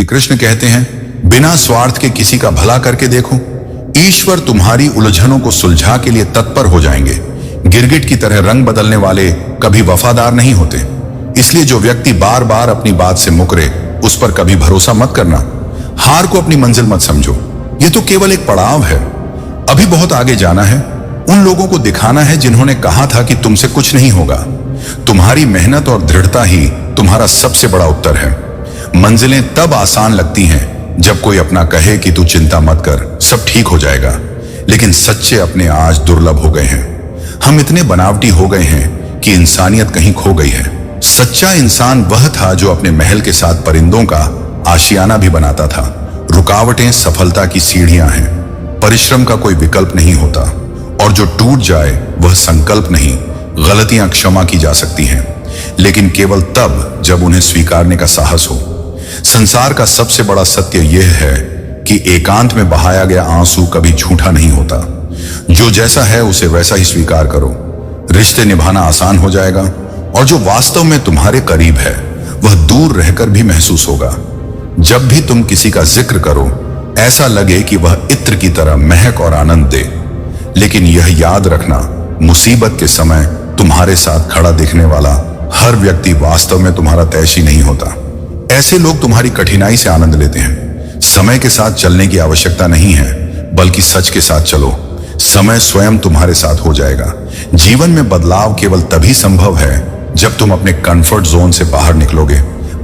कृष्ण कहते हैं, बिना स्वार्थ के किसी का भला करके देखो, ईश्वर तुम्हारी उलझनों को सुलझा के लिए तत्पर हो जाएंगे। गिरगिट की तरह रंग बदलने वाले कभी वफादार नहीं होते। इसलिए जो व्यक्ति बार बार अपनी बात से मुकरे, उस पर कभी भरोसा मत करना। हार को अपनी मंजिल मत समझो, ये तो केवल एक पड़ाव है। अभी बहुत आगे जाना है। उन लोगों को दिखाना है जिन्होंने कहा था कि तुमसे कुछ नहीं होगा। तुम्हारी मेहनत और दृढ़ता ही तुम्हारा सबसे बड़ा उत्तर है। मंजिलें तब आसान लगती हैं जब कोई अपना कहे कि तू चिंता मत कर, सब ठीक हो जाएगा। लेकिन सच्चे अपने आज दुर्लभ हो गए हैं। हम इतने बनावटी हो गए हैं कि इंसानियत कहीं खो गई है। सच्चा इंसान वह था जो अपने महल के साथ परिंदों का आशियाना भी बनाता था। रुकावटें सफलता की सीढ़ियां हैं, परिश्रम का कोई विकल्प नहीं होता। और जो टूट जाए वह संकल्प नहीं, गलतियां क्षमा की जा सकती हैं, लेकिन केवल तब जब उन्हें स्वीकारने का साहस हो। संसार का सबसे बड़ा सत्य यह है कि एकांत में बहाया गया आंसू कभी झूठा नहीं होता। जो जैसा है उसे वैसा ही स्वीकार करो। रिश्ते निभाना आसान हो जाएगा, और जो वास्तव में तुम्हारे करीब है वह दूर रहकर भी महसूस होगा। जब भी तुम किसी का जिक्र करो, ऐसा लगे कि वह इत्र की तरह महक और आनंद दे। लेकिन यह याद रखना, मुसीबत के समय तुम्हारे साथ खड़ा दिखने वाला हर व्यक्ति वास्तव में तुम्हारा तैशी नहीं होता। ऐसे लोग तुम्हारी कठिनाई से आनंद लेते हैं। समय के साथ चलने की आवश्यकता नहीं है, बल्कि सच के साथ चलो। समय स्वयं तुम्हारे साथ हो जाएगा। जीवन में बदलाव केवल तभी संभव है जब तुम अपने कंफर्ट जोन से बाहर निकलोगे।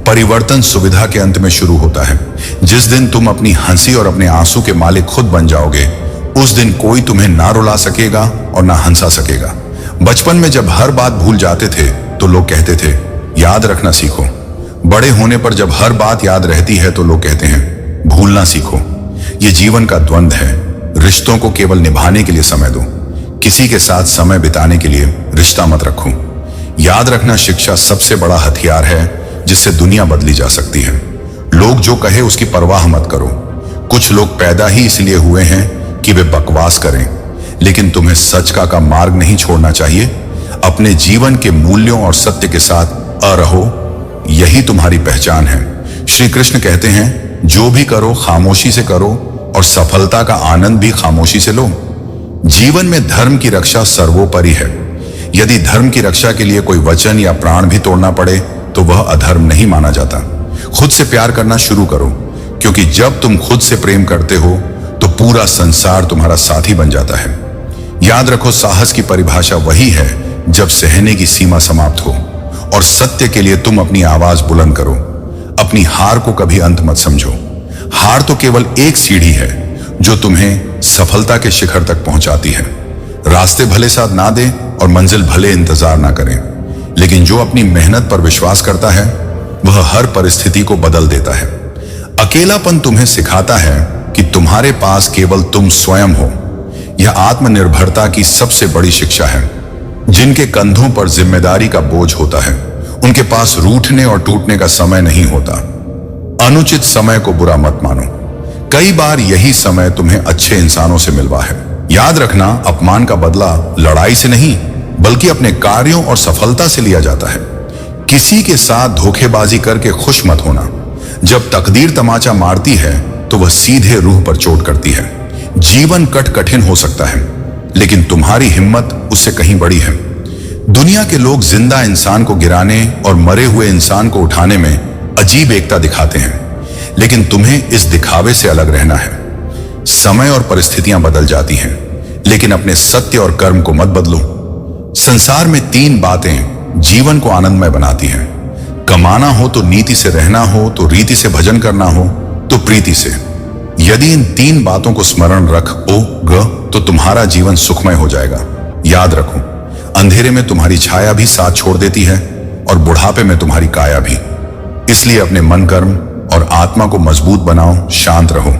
परिवर्तन सुविधा के अंत में शुरू होता है। जिस दिन तुम अपनी हंसी और अपने आंसू के मालिक खुद बन जाओगे, उस दिन कोई तुम्हें ना रुला सकेगा और ना हंसा सकेगा। बचपन में जब हर बात भूल जाते थे तो लोग कहते थे, याद रखना सीखो। बड़े होने पर जब हर बात याद रहती है तो लोग कहते हैं, भूलना सीखो। ये जीवन का द्वंद्व है। रिश्तों को केवल निभाने के लिए समय दो, किसी के साथ समय बिताने के लिए रिश्ता मत रखो। याद रखना शिक्षा सबसे बड़ा हथियार है जिससे दुनिया बदली जा सकती है। लोग जो कहे उसकी परवाह मत करो। कुछ लोग पैदा ही इसलिए हुए हैं कि वे बकवास करें, लेकिन तुम्हें सच का मार्ग नहीं छोड़ना चाहिए। अपने जीवन के मूल्यों और सत्य के साथ रहो, यही तुम्हारी पहचान है। श्री कृष्ण कहते हैं, जो भी करो खामोशी से करो, और सफलता का आनंद भी खामोशी से लो। जीवन में धर्म की रक्षा सर्वोपरि है। यदि धर्म की रक्षा के लिए कोई वचन या प्राण भी तोड़ना पड़े तो वह अधर्म नहीं माना जाता। खुद से प्यार करना शुरू करो, क्योंकि जब तुम खुद से प्रेम करते हो तो पूरा संसार तुम्हारा साथी बन जाता है। याद रखो, साहस की परिभाषा वही है जब सहने की सीमा समाप्त हो, और सत्य के लिए तुम अपनी आवाज बुलंद करो। अपनी हार को कभी अंत मत समझो। हार तो केवल एक सीढ़ी है जो तुम्हें सफलता के शिखर तक पहुंचाती है। रास्ते भले साथ ना दे और मंजिल भले इंतजार ना करें, लेकिन जो अपनी मेहनत पर विश्वास करता है वह हर परिस्थिति को बदल देता है। अकेलापन तुम्हें सिखाता है कि तुम्हारे पास केवल तुम स्वयं हो। यह आत्मनिर्भरता की सबसे बड़ी शिक्षा है। जिनके कंधों पर जिम्मेदारी का बोझ होता है, उनके पास रूठने और टूटने का समय नहीं होता। अनुचित समय को बुरा मत मानो। कई बार यही समय तुम्हें अच्छे इंसानों से मिलवा है। याद रखना, अपमान का बदला लड़ाई से नहीं, बल्कि अपने कार्यों और सफलता से लिया जाता है। किसी के साथ धोखेबाजी करके खुश मत होना। जब तकदीर तमाचा मारती है तो वह सीधे रूह पर चोट करती है। जीवन कठिन हो सकता है, लेकिन तुम्हारी हिम्मत उससे कहीं बड़ी है। दुनिया के लोग जिंदा इंसान को गिराने और मरे हुए इंसान को उठाने में अजीब एकता दिखाते हैं, लेकिन तुम्हें इस दिखावे से अलग रहना है। समय और परिस्थितियां बदल जाती हैं, लेकिन अपने सत्य और कर्म को मत बदलो। संसार में 3 बातें जीवन को आनंदमय बनाती हैं। कमाना हो तो नीति से, रहना हो तो रीति से, भजन करना हो तो प्रीति से। यदि इन 3 बातों को स्मरण रखोगे तो तुम्हारा जीवन सुखमय हो जाएगा। याद रखो, अंधेरे में तुम्हारी छाया भी साथ छोड़ देती है और बुढ़ापे में तुम्हारी काया भी। इसलिए अपने मन, कर्म और आत्मा को मजबूत बनाओ, शांत रहो,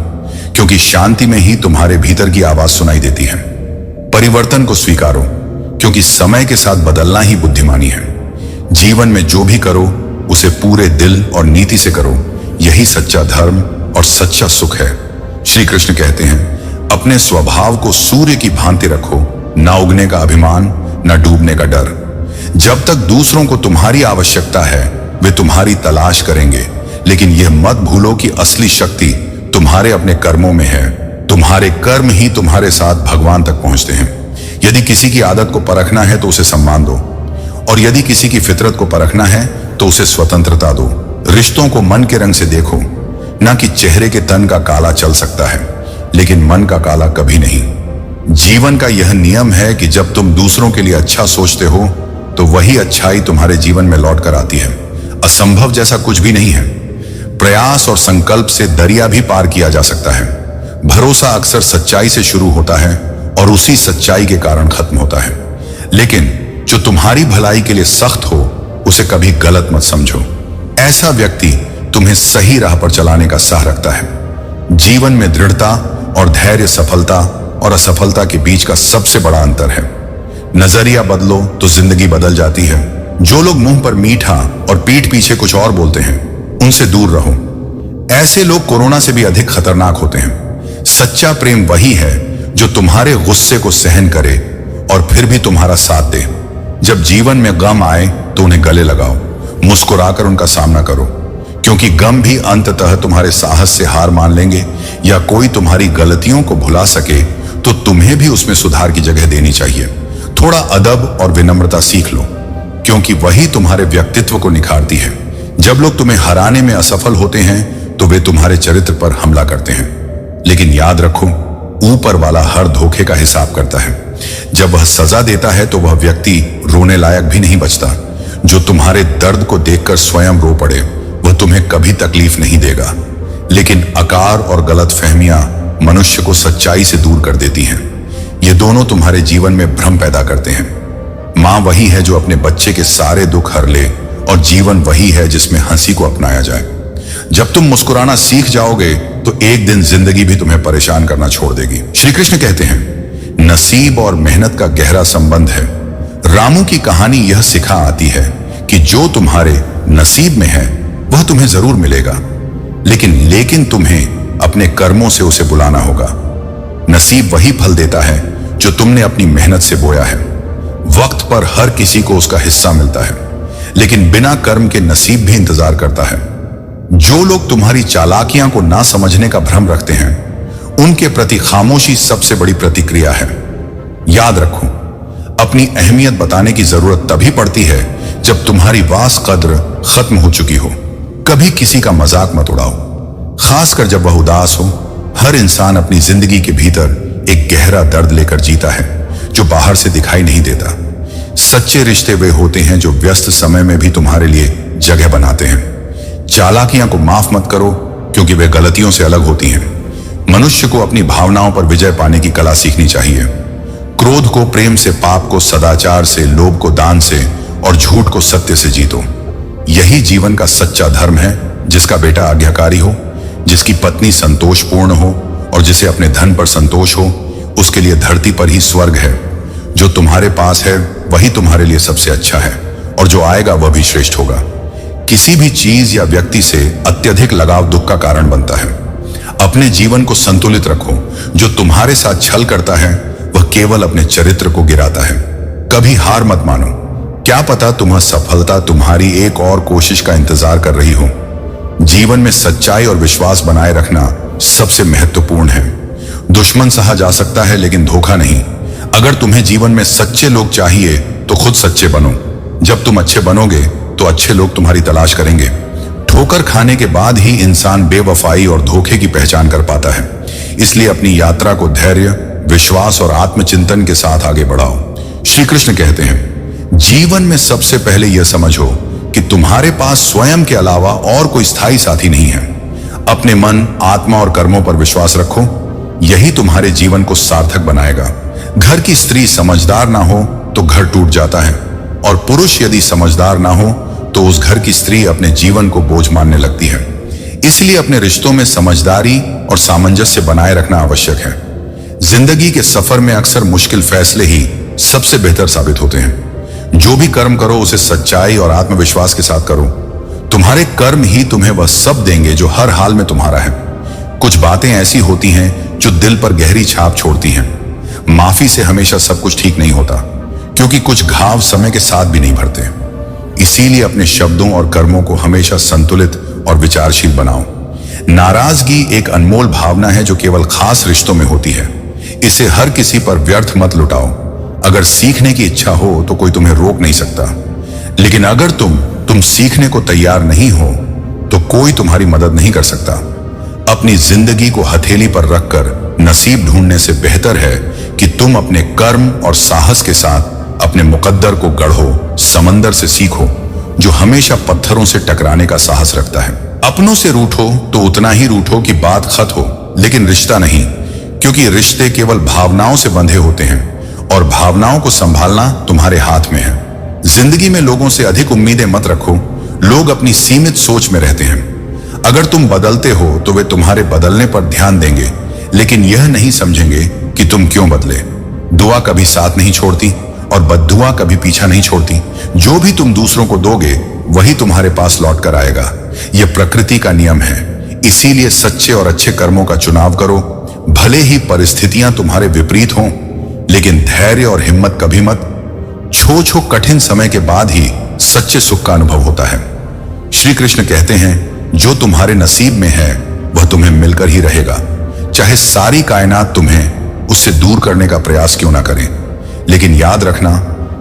क्योंकि शांति में ही तुम्हारे भीतर की आवाज सुनाई देती है। परिवर्तन को स्वीकारो, क्योंकि समय के साथ बदलना ही बुद्धिमानी है। जीवन में जो भी करो उसे पूरे दिल और नीति से करो, यही सच्चा धर्म और सच्चा सुख है। श्री कृष्ण कहते हैं, अपने स्वभाव को सूर्य की भांति रखो, ना उगने का अभिमान, ना डूबने का डर। जब तक दूसरों को तुम्हारी आवश्यकता है वे तुम्हारी तलाश करेंगे, लेकिन यह मत भूलो कि असली शक्ति तुम्हारे अपने कर्मों में है। तुम्हारे कर्म ही तुम्हारे साथ भगवान तक पहुंचते हैं। यदि किसी की आदत को परखना है तो उसे सम्मान दो, और यदि किसी की फितरत को परखना है तो उसे स्वतंत्रता दो। रिश्तों को मन के रंग से देखो, ना कि चेहरे के तन का काला चल सकता है लेकिन मन का काला कभी नहीं। जीवन का यह नियम है कि जब तुम दूसरों के लिए अच्छा सोचते हो तो वही अच्छाई तुम्हारे जीवन में लौट कर आती है। असंभव जैसा कुछ भी नहीं है। प्रयास और संकल्प से दरिया भी पार किया जा सकता है। भरोसा अक्सर सच्चाई से शुरू होता है और उसी सच्चाई के कारण खत्म होता है। लेकिन जो तुम्हारी भलाई के लिए सख्त हो उसे कभी गलत मत समझो। ऐसा व्यक्ति तुम्हें सही राह पर चलाने का साह रखता है। जीवन में दृढ़ता और धैर्य सफलता और असफलता के बीच का सबसे बड़ा अंतर है। नजरिया बदलो तो जिंदगी बदल जाती है। जो लोग मुंह पर मीठा और पीठ पीछे कुछ और बोलते हैं उनसे दूर रहो। ऐसे लोग कोरोना से भी अधिक खतरनाक होते हैं। सच्चा प्रेम वही है जो तुम्हारे गुस्से को सहन करे और फिर भी तुम्हारा साथ दे। जब जीवन में गम आए तो उन्हें गले लगाओ, मुस्कुराकर उनका सामना करो, क्योंकि गम भी अंततः तुम्हारे साहस से हार मान लेंगे। या कोई तुम्हारी गलतियों को भुला सके तो तुम्हें भी उसमें सुधार की जगह देनी चाहिए। थोड़ा अदब और विनम्रता सीख लो, क्योंकि वही तुम्हारे व्यक्तित्व को निखारती है। जब लोग तुम्हें हराने में असफल होते हैं तो वे तुम्हारे चरित्र पर हमला करते हैं, लेकिन याद रखो, ऊपर वाला हर धोखे का हिसाब करता है। जब वह सजा देता है तो वह व्यक्ति रोने लायक भी नहीं बचता। जो तुम्हारे दर्द को देखकर स्वयं रो पड़े वह तुम्हें कभी तकलीफ नहीं देगा। लेकिन आकार और गलत फहमियां मनुष्य को सच्चाई से दूर कर देती हैं। ये दोनों तुम्हारे जीवन में भ्रम पैदा करते हैं। मां वही है जो अपने बच्चे के सारे दुख हर ले, और जीवन वही है जिसमें हंसी को अपनाया जाए। जब तुम मुस्कुराना सीख जाओगे तो एक दिन जिंदगी भी तुम्हें परेशान करना छोड़ देगी। श्री कृष्ण कहते हैं, नसीब और मेहनत का गहरा संबंध है। रामू की कहानी यह सिखा आती है कि जो तुम्हारे नसीब में है वह तुम्हें जरूर मिलेगा, लेकिन तुम्हें अपने कर्मों से उसे बुलाना होगा। नसीब वही फल देता है जो तुमने अपनी मेहनत से बोया है। वक्त पर हर किसी को उसका हिस्सा मिलता है, लेकिन बिना कर्म के नसीब भी इंतजार करता है। जो लोग तुम्हारी चालाकियां को ना समझने का भ्रम रखते हैं उनके प्रति खामोशी सबसे बड़ी प्रतिक्रिया है। याद रखो, अपनी अहमियत बताने की जरूरत तभी पड़ती है जब तुम्हारी वास कद्र खत्म हो चुकी हो। कभी किसी का मजाक मत उड़ाओ, खासकर जब वह उदास हो। हर इंसान अपनी जिंदगी के भीतर एक गहरा दर्द लेकर जीता है जो बाहर से दिखाई नहीं देता। सच्चे रिश्ते वे होते हैं जो व्यस्त समय में भी तुम्हारे लिए जगह बनाते हैं। चालाकियां को माफ मत करो, क्योंकि वे गलतियों से अलग होती हैं। मनुष्य को अपनी भावनाओं पर विजय पाने की कला सीखनी चाहिए। क्रोध को प्रेम से, पाप को सदाचार से, लोभ को दान से और झूठ को सत्य से जीतो। यही जीवन का सच्चा धर्म है। जिसका बेटा आज्ञाकारी हो, जिसकी पत्नी संतोषपूर्ण हो और जिसे अपने धन पर संतोष हो, उसके लिए धरती पर ही स्वर्ग है। जो तुम्हारे पास है वही तुम्हारे लिए सबसे अच्छा है, और जो आएगा वह भी श्रेष्ठ होगा। किसी भी चीज या व्यक्ति से अत्यधिक लगाव दुख का कारण बनता है। अपने जीवन को संतुलित रखो। जो तुम्हारे साथ छल करता है वह केवल अपने चरित्र को गिराता है। कभी हार मत मानो। क्या पता तुम्हें सफलता तुम्हारी एक और कोशिश का इंतजार कर रही हो। जीवन में सच्चाई और विश्वास बनाए रखना सबसे महत्वपूर्ण है। दुश्मन सहा जा सकता है लेकिन धोखा नहीं। अगर तुम्हें जीवन में सच्चे लोग चाहिए तो खुद सच्चे बनो। जब तुम अच्छे बनोगे तो अच्छे लोग तुम्हारी तलाश करेंगे। ठोकर खाने के बाद ही इंसान बेवफाई और धोखे की पहचान कर पाता है। इसलिए अपनी यात्रा को धैर्य, विश्वास और आत्मचिंतन के साथ आगे बढ़ाओ। श्री कृष्ण कहते हैं, जीवन में सबसे पहले यह समझो कि तुम्हारे पास स्वयं के अलावा और कोई स्थायी साथी नहीं है। अपने मन, आत्मा और कर्मों पर विश्वास रखो। यही तुम्हारे जीवन को सार्थक बनाएगा। घर की स्त्री समझदार ना हो तो घर टूट जाता है, और पुरुष यदि समझदार ना हो तो उस घर की स्त्री अपने जीवन को बोझ मानने लगती है। इसलिए अपने रिश्तों में समझदारी और सामंजस्य बनाए रखना आवश्यक है। जिंदगी के सफर में अक्सर मुश्किल फैसले ही सबसे बेहतर साबित होते हैं। जो भी कर्म करो उसे सच्चाई और आत्मविश्वास के साथ करो। तुम्हारे कर्म ही तुम्हें वह सब देंगे जो हर हाल में तुम्हारा है। कुछ बातें ऐसी होती हैं जो दिल पर गहरी छाप छोड़ती हैं। माफी से हमेशा सब कुछ ठीक नहीं होता, क्योंकि कुछ घाव समय के साथ भी नहीं भरते। इसीलिए अपने शब्दों और कर्मों को हमेशा संतुलित और विचारशील बनाओ। नाराजगी एक अनमोल भावना है जो केवल खास रिश्तों में होती है। इसे हर किसी पर व्यर्थ मत लुटाओ। अगर सीखने की इच्छा हो तो कोई तुम्हें रोक नहीं सकता, लेकिन अगर तुम सीखने को तैयार नहीं हो तो कोई तुम्हारी मदद नहीं कर सकता। अपनी जिंदगी को हथेली पर रखकर नसीब ढूंढने से बेहतर है कि तुम अपने कर्म और साहस के साथ अपने मुकद्दर को गढ़ो। समंदर से सीखो जो हमेशा पत्थरों से टकराने का साहस रखता है। अपनों से रूठो तो उतना ही रूठो कि बात खत हो, लेकिन रिश्ता नहीं, क्योंकि रिश्ते केवल भावनाओं से बंधे होते हैं और भावनाओं को संभालना तुम्हारे हाथ में है। जिंदगी में लोगों से अधिक उम्मीदें मत रखो। लोग अपनी सीमित सोच में रहते हैं। अगर तुम बदलते हो तो वे तुम्हारे बदलने पर ध्यान देंगे, लेकिन यह नहीं समझेंगे कि तुम क्यों बदले। दुआ कभी साथ नहीं छोड़ती और बद्दुआ कभी पीछा नहीं छोड़ती। जो भी तुम दूसरों को दोगे वही तुम्हारे पास लौट कर आएगा। यह प्रकृति का नियम है। इसीलिए सच्चे और अच्छे कर्मों का चुनाव करो। भले ही परिस्थितियां तुम्हारे विपरीत हों, लेकिन धैर्य और हिम्मत कभी मत। छो कठिन समय के बाद ही सच्चे सुख का अनुभव होता है। श्री कृष्ण कहते हैं, जो तुम्हारे नसीब में है वह तुम्हें मिलकर ही रहेगा, चाहे सारी कायनात तुम्हें उससे दूर करने का प्रयास क्यों ना करे। लेकिन याद रखना,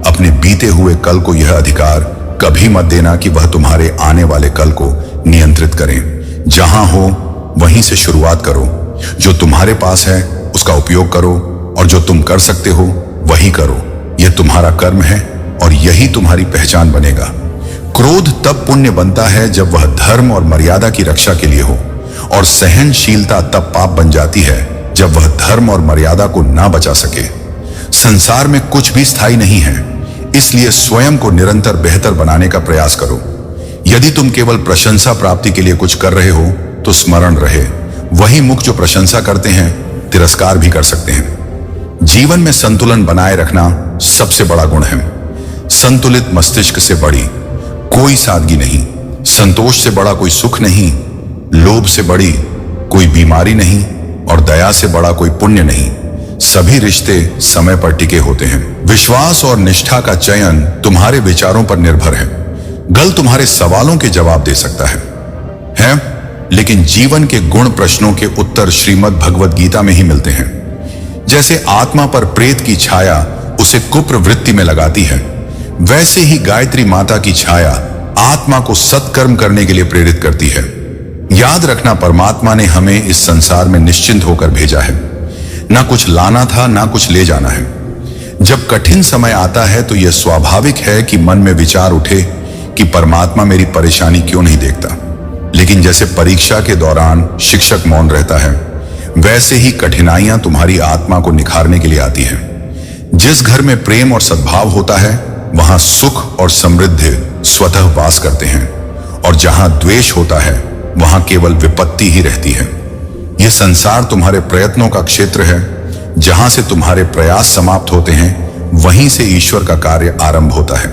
अपने बीते हुए कल को यह अधिकार कभी मत देना कि वह तुम्हारे आने वाले कल को नियंत्रित करें। जहां हो वहीं से शुरुआत करो। जो तुम्हारे पास है उसका उपयोग करो और जो तुम कर सकते हो वही करो। यह तुम्हारा कर्म है और यही तुम्हारी पहचान बनेगा। क्रोध तब पुण्य बनता है जब वह धर्म और मर्यादा की रक्षा के लिए हो, और सहनशीलता तब पाप बन जाती है जब वह धर्म और मर्यादा को ना बचा सके। संसार में कुछ भी स्थायी नहीं है, इसलिए स्वयं को निरंतर बेहतर बनाने का प्रयास करो। यदि तुम केवल प्रशंसा प्राप्ति के लिए कुछ कर रहे हो तो स्मरण रहे, वही मुख जो प्रशंसा करते हैं तिरस्कार भी कर सकते हैं। जीवन में संतुलन बनाए रखना सबसे बड़ा गुण है। संतुलित मस्तिष्क से बड़ी कोई सादगी नहीं, संतोष से बड़ा कोई सुख नहीं, लोभ से बड़ी कोई बीमारी नहीं और दया से बड़ा कोई पुण्य नहीं। सभी रिश्ते समय पर टिके होते हैं। विश्वास और निष्ठा का चयन तुम्हारे विचारों पर निर्भर है। गल तुम्हारे सवालों के जवाब दे सकता है? लेकिन जीवन के गुण प्रश्नों के उत्तर श्रीमद् भगवद गीता में ही मिलते हैं। जैसे आत्मा पर प्रेत की छाया उसे कुप्रवृत्ति में लगाती है, वैसे ही गायत्री माता की छाया आत्मा को सत्कर्म करने के लिए प्रेरित करती है। याद रखना, परमात्मा ने हमें इस संसार में निश्चिंत होकर भेजा है। ना कुछ लाना था ना कुछ ले जाना है। जब कठिन समय आता है तो यह स्वाभाविक है कि मन में विचार उठे कि परमात्मा मेरी परेशानी क्यों नहीं देखता। लेकिन जैसे परीक्षा के दौरान शिक्षक मौन रहता है, वैसे ही कठिनाइयां तुम्हारी आत्मा को निखारने के लिए आती हैं। जिस घर में प्रेम और सद्भाव होता है वहां सुख और समृद्धि स्वतः वास करते हैं, और जहां द्वेष होता है वहां केवल विपत्ति ही रहती है। यह संसार तुम्हारे प्रयत्नों का क्षेत्र है। जहां से तुम्हारे प्रयास समाप्त होते हैं वहीं से ईश्वर का कार्य आरंभ होता है।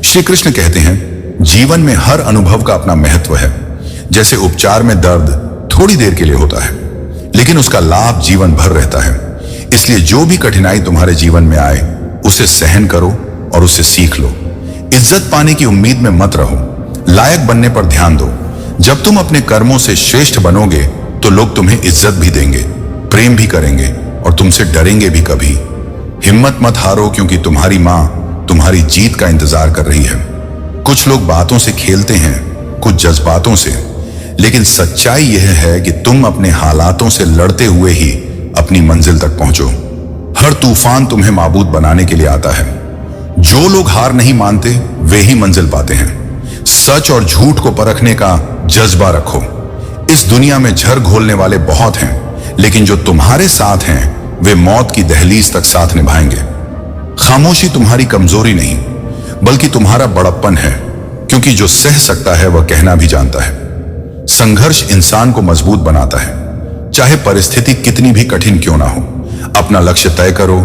श्री कृष्ण कहते हैं, जीवन में हर अनुभव का अपना महत्व है। जैसे उपचार में दर्द थोड़ी देर के लिए होता है, लेकिन उसका लाभ जीवन भर रहता है। इसलिए जो भी कठिनाई तुम्हारे जीवन में आए उसे सहन करो और उससे सीख लो। इज्जत पाने की उम्मीद में मत रहो, लायक बनने पर ध्यान दो। जब तुम अपने कर्मों से श्रेष्ठ बनोगे तो लोग तुम्हें इज्जत भी देंगे, प्रेम भी करेंगे और तुमसे डरेंगे भी कभी। हिम्मत मत हारो, क्योंकि तुम्हारी माँ तुम्हारी जीत का इंतजार कर रही है। कुछ लोग बातों से खेलते हैं, कुछ जज्बातों से, लेकिन सच्चाई यह है कि तुम अपने हालातों से लड़ते हुए ही अपनी मंजिल तक पहुंचो। हर तूफान तुम्हें माबूद बनाने के लिए आता है। जो लोग हार नहीं मानते वे ही मंजिल पाते हैं। सच और झूठ को परखने का जज्बा रखो। इस दुनिया में झर घोलने वाले बहुत हैं, लेकिन जो तुम्हारे साथ हैं वे मौत की दहलीज तक साथ निभाएंगे। खामोशी तुम्हारी कमजोरी नहीं बल्कि तुम्हारा बड़प्पन है, क्योंकि जो सह सकता है वह कहना भी जानता है। संघर्ष इंसान को मजबूत बनाता है, चाहे परिस्थिति कितनी भी कठिन क्यों ना हो। अपना लक्ष्य तय करो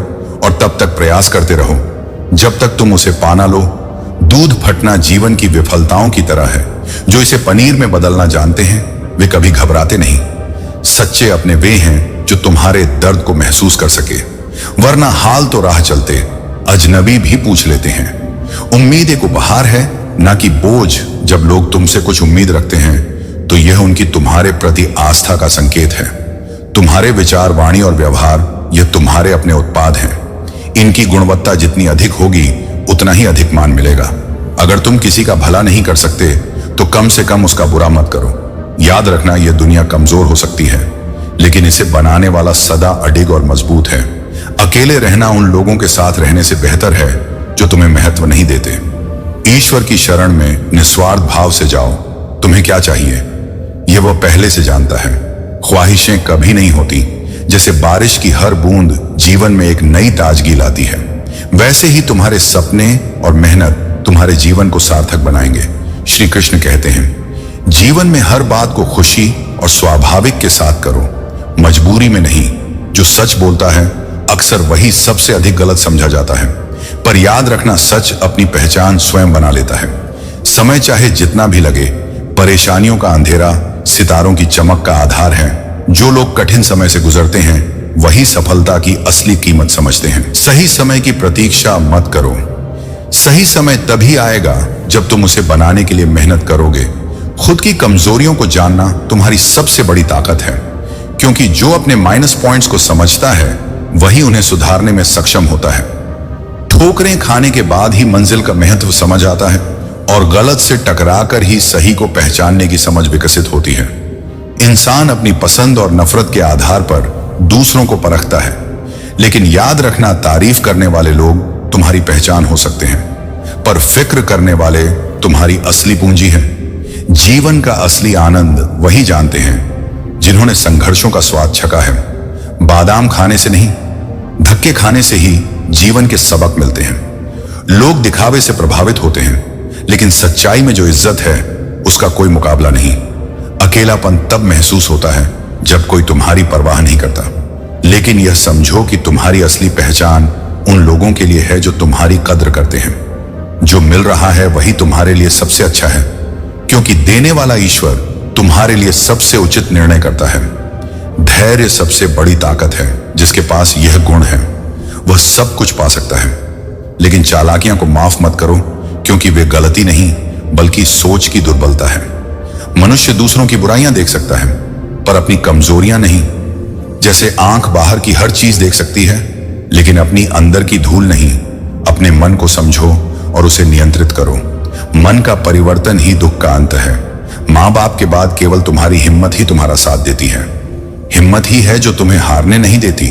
और तब तक प्रयास करते रहो जब तक तुम उसे पाना लो। दूध फटना जीवन की विफलताओं की तरह है। जो इसे पनीर में बदलना जानते हैं वे कभी घबराते नहीं। सच्चे अपने वे हैं जो तुम्हारे दर्द को महसूस कर सके, वरना हाल तो राह चलते अजनबी भी पूछ लेते हैं। उम्मीद एक उपहार है, ना कि बोझ। जब लोग तुमसे कुछ उम्मीद रखते हैं तो यह उनकी तुम्हारे प्रति आस्था का संकेत है। तुम्हारे विचार, वाणी और व्यवहार यह तुम्हारे अपने उत्पाद हैं। इनकी गुणवत्ता जितनी अधिक होगी उतना ही अधिक मान मिलेगा। अगर तुम किसी का भला नहीं कर सकते तो कम से कम उसका बुरा मत करो। याद रखना, यह दुनिया कमजोर हो सकती है, लेकिन इसे बनाने वाला सदा अडिग और मजबूत है। अकेले रहना उन लोगों के साथ रहने से बेहतर है जो तुम्हें महत्व नहीं देते। ईश्वर की शरण में निस्वार्थ भाव से जाओ। तुम्हें क्या चाहिए यह वह पहले से जानता है। ख्वाहिशें कभी नहीं होती। जैसे बारिश की हर बूंद जीवन में एक नई ताजगी लाती है, वैसे ही तुम्हारे सपने और मेहनत तुम्हारे जीवन को सार्थक बनाएंगे। श्री कृष्ण कहते हैं, जीवन में हर बात को खुशी और स्वाभाविक के साथ करो, मजबूरी में नहीं। जो सच बोलता है अक्सर वही सबसे अधिक गलत समझा जाता है, पर याद रखना, सच अपनी पहचान स्वयं बना लेता है। समय चाहे जितना भी लगे, परेशानियों का अंधेरा सितारों की चमक का आधार है। जो लोग कठिन समय से गुजरते हैं वही सफलता की असली कीमत समझते हैं। सही समय की प्रतीक्षा मत करो। सही समय तभी आएगा जब तुम उसे बनाने के लिए मेहनत करोगे। खुद की कमजोरियों को जानना तुम्हारी सबसे बड़ी ताकत है, क्योंकि जो अपने माइनस पॉइंट्स को समझता है वही उन्हें सुधारने में सक्षम होता है। ठोकरें खाने के बाद ही मंजिल का महत्व समझ आता है और गलत से टकराकर ही सही को पहचानने की समझ विकसित होती है। इंसान अपनी पसंद और नफरत के आधार पर दूसरों को परखता है, लेकिन याद रखना, तारीफ करने वाले लोग तुम्हारी पहचान हो सकते हैं, पर फिक्र करने वाले तुम्हारी असली पूंजी है। जीवन का असली आनंद वही जानते हैं जिन्होंने संघर्षों का स्वाद चखा है। बादाम खाने से नहीं, धक्के खाने से ही जीवन के सबक मिलते हैं। लोग दिखावे से प्रभावित होते हैं, लेकिन सच्चाई में जो इज्जत है उसका कोई मुकाबला नहीं। अकेलापन तब महसूस होता है जब कोई तुम्हारी परवाह नहीं करता, लेकिन यह समझो कि तुम्हारी असली पहचान उन लोगों के लिए है जो तुम्हारी कद्र करते हैं। जो मिल रहा है वही तुम्हारे लिए सबसे अच्छा है, क्योंकि देने वाला ईश्वर तुम्हारे लिए सबसे उचित निर्णय करता है। धैर्य सबसे बड़ी ताकत है। जिसके पास यह गुण है वह सब कुछ पा सकता है। लेकिन चालाकियां को माफ मत करो, क्योंकि वे गलती नहीं बल्कि सोच की दुर्बलता है। मनुष्य दूसरों की बुराइयां देख सकता है पर अपनी कमजोरियां नहीं। जैसे आंख बाहर की हर चीज देख सकती है, लेकिन अपनी अंदर की धूल नहीं। अपने मन को समझो और उसे नियंत्रित करो। मन का परिवर्तन ही दुख का अंत है। माँ बाप के बाद केवल तुम्हारी हिम्मत ही तुम्हारा साथ देती है। हिम्मत ही है जो तुम्हें हारने नहीं देती।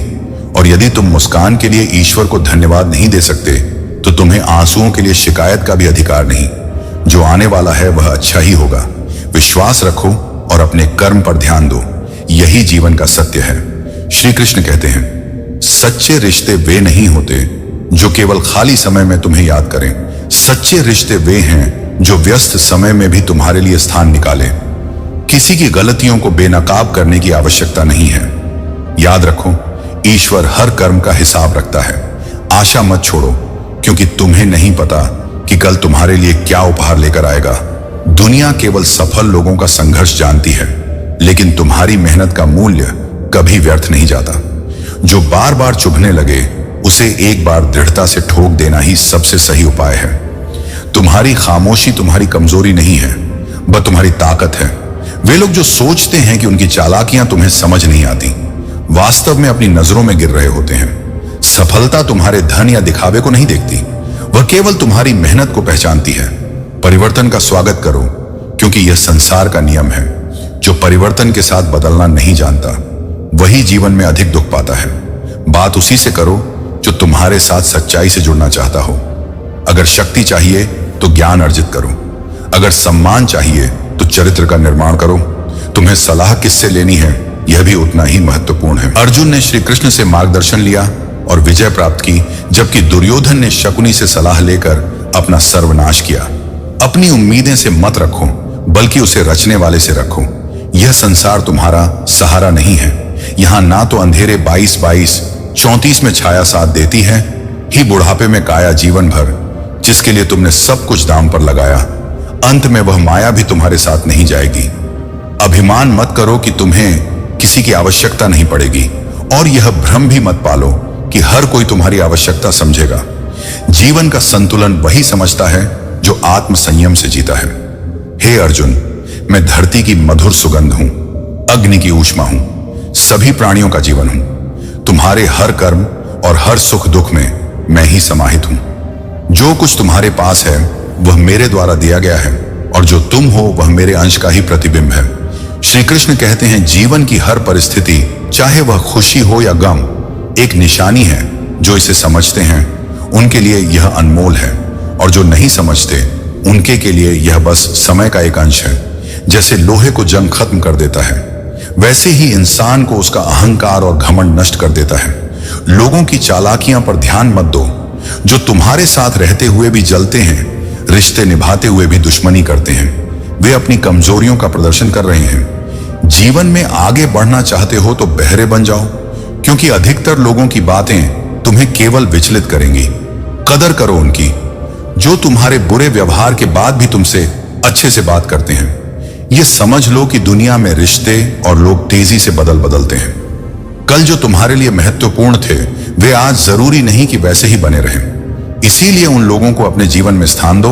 और यदि तुम मुस्कान के लिए ईश्वर को धन्यवाद नहीं दे सकते तो तुम्हें आंसुओं के लिए शिकायत का भी अधिकार नहीं। जो आने वाला है वह अच्छा ही होगा। विश्वास रखो और अपने कर्म पर ध्यान दो। यही जीवन का सत्य है। श्री कृष्ण कहते हैं, सच्चे रिश्ते वे नहीं होते जो केवल खाली समय में तुम्हें याद करें। सच्चे रिश्ते वे हैं जो व्यस्त समय में भी तुम्हारे लिए स्थान निकालें। किसी की गलतियों को बेनकाब करने की आवश्यकता नहीं है। याद रखो, ईश्वर हर कर्म का हिसाब रखता है। आशा मत छोड़ो, क्योंकि तुम्हें नहीं पता कि कल तुम्हारे लिए क्या उपहार लेकर आएगा। दुनिया केवल सफल लोगों का संघर्ष जानती है, लेकिन तुम्हारी मेहनत का मूल्य कभी व्यर्थ नहीं जाता। जो बार बार चुभने लगे उसे एक बार दृढ़ता से ठोक देना ही सबसे सही उपाय है। तुम्हारी खामोशी तुम्हारी कमजोरी नहीं है, वह तुम्हारी ताकत है। वे लोग जो सोचते हैं कि उनकी चालाकियां तुम्हें समझ नहीं आती, वास्तव में अपनी नजरों में गिर रहे होते हैं। सफलता तुम्हारे धन या दिखावे को नहीं देखती, वह केवल तुम्हारी मेहनत को पहचानती है। परिवर्तन का स्वागत करो, क्योंकि यह संसार का नियम है। जो परिवर्तन के साथ बदलना नहीं जानता वही जीवन में अधिक दुख पाता है। बात उसी से करो जो तुम्हारे साथ सच्चाई से जुड़ना चाहता हो। अगर शक्ति चाहिए तो ज्ञान अर्जित करो। अगर सम्मान चाहिए तो चरित्र का निर्माण करो। तुम्हें सलाह किससे लेनी है यह भी उतना ही महत्वपूर्ण है। अर्जुन ने श्री कृष्ण से मार्गदर्शन लिया और विजय प्राप्त की, जबकि दुर्योधन ने शकुनी से सलाह लेकर अपना सर्वनाश किया। अपनी उम्मीदें से मत रखो, बल्कि उसे रचने वाले से रखो। यह संसार तुम्हारा सहारा नहीं है। यहाँ ना तो अंधेरे 22-22 34 में छाया साथ देती है, ही बुढ़ापे में काया जीवन भर, जिसके लिए तुमने सब कुछ दांव पर लगाया। अंत में वह माया भी तुम्हारे साथ नहीं जाएगी। अभिमान मत करो कि तुम्हें किसी की आवश्यकता नहीं पड़ेगी, और यह भ्रम भी मत पालो कि हर कोई तुम्हारी आवश्यकता समझेगा। जीवन का संतुलन वही समझता है जो आत्म संयम से जीता है। हे अर्जुन, मैं धरती की मधुर सुगंध हूं, अग्नि की ऊष्मा हूं, सभी प्राणियों का जीवन हूं। तुम्हारे हर कर्म और हर सुख दुख में मैं ही समाहित हूं। जो कुछ तुम्हारे पास है वह मेरे द्वारा दिया गया है, और जो तुम हो वह मेरे अंश का ही प्रतिबिंब है। श्री कृष्ण कहते हैं, जीवन की हर परिस्थिति, चाहे वह खुशी हो या गम, एक निशानी है। जो इसे समझते हैं उनके लिए यह अनमोल है, और जो नहीं समझते उनके के लिए यह बस समय का एक अंश है। जैसे लोहे को जंग खत्म कर देता है, वैसे ही इंसान को उसका अहंकार और घमंड नष्ट कर देता है। लोगों की चालाकियां पर ध्यान मत दो, जो तुम्हारे साथ रहते हुए भी जलते हैं, रिश्ते निभाते हुए भी दुश्मनी करते हैं। वे अपनी कमजोरियों का प्रदर्शन कर रहे हैं। जीवन में आगे बढ़ना चाहते हो तो बहरे बन जाओ, क्योंकि अधिकतर लोगों की बातें तुम्हें केवल विचलित करेंगी। कदर करो उनकी, जो तुम्हारे बुरे व्यवहार के बाद भी तुमसे अच्छे से बात करते हैं। यह समझ लो कि दुनिया में रिश्ते और लोग तेजी से बदलते हैं। कल जो तुम्हारे लिए महत्वपूर्ण थे, वे आज जरूरी नहीं कि वैसे ही बने रहें। इसीलिए उन लोगों को अपने जीवन में स्थान दो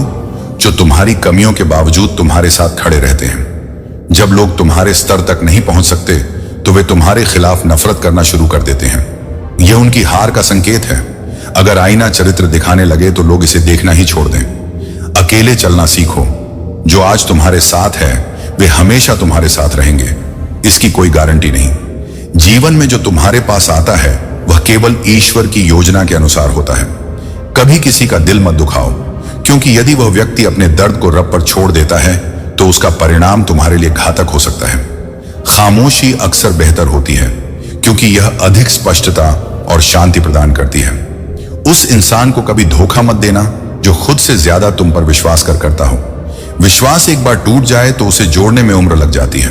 जो तुम्हारी कमियों के बावजूद तुम्हारे साथ खड़े रहते हैं। जब लोग तुम्हारे स्तर तक नहीं पहुंच सकते तो वे तुम्हारे खिलाफ नफरत करना शुरू कर देते हैं। यह उनकी हार का संकेत है। अगर आईना चरित्र दिखाने लगे तो लोग इसे देखना ही छोड़ दें। अकेले चलना सीखो। जो आज तुम्हारे साथ है वे हमेशा तुम्हारे साथ रहेंगे, इसकी कोई गारंटी नहीं। जीवन में जो तुम्हारे पास आता है वह केवल ईश्वर की योजना के अनुसार होता है। कभी किसी का दिल मत दुखाओ, क्योंकि यदि वह व्यक्ति अपने दर्द को रब पर छोड़ देता है तो उसका परिणाम तुम्हारे लिए घातक हो सकता है। खामोशी अक्सर बेहतर होती है, क्योंकि यह अधिक स्पष्टता और शांति प्रदान करती है। उस इंसान को कभी धोखा मत देना जो खुद से ज्यादा तुम पर विश्वास करता हो। विश्वास एक बार टूट जाए तो उसे जोड़ने में उम्र लग जाती है।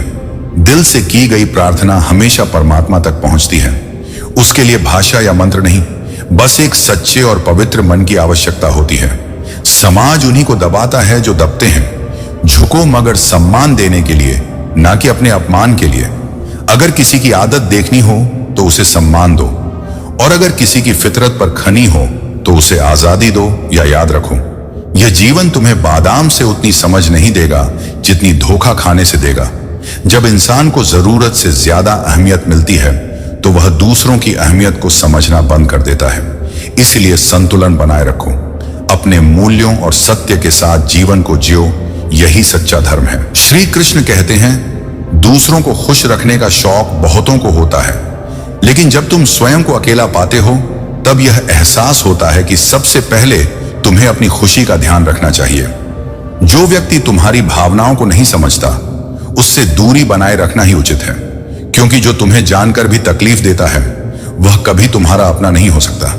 दिल से की गई प्रार्थना हमेशा परमात्मा तक पहुंचती है। उसके लिए भाषा या मंत्र नहीं, बस एक सच्चे और पवित्र मन की आवश्यकता होती है। समाज उन्हीं को दबाता है जो दबते हैं। झुको मगर सम्मान देने के लिए, ना कि अपने अपमान के लिए। अगर किसी की आदत देखनी हो तो उसे सम्मान दो, और अगर किसी की फितरत पर खनी हो तो उसे आजादी दो। या याद रखो, यह जीवन तुम्हें बादाम से उतनी समझ नहीं देगा जितनी धोखा खाने से देगा। जब इंसान को जरूरत से ज्यादा अहमियत मिलती है तो वह दूसरों की अहमियत को समझना बंद कर देता है। इसलिए संतुलन बनाए रखो। अपने मूल्यों और सत्य के साथ जीवन को जियो, यही सच्चा धर्म है। श्री कृष्ण कहते हैं, दूसरों को खुश रखने का शौक बहुतों को होता है, लेकिन जब तुम स्वयं को अकेला पाते हो तब यह एहसास होता है कि सबसे पहले तुम्हें अपनी खुशी का ध्यान रखना चाहिए। जो व्यक्ति तुम्हारी भावनाओं को नहीं समझता, उससे दूरी बनाए रखना ही उचित है, क्योंकि जो तुम्हें जानकर भी तकलीफ देता है वह कभी तुम्हारा अपना नहीं हो सकता।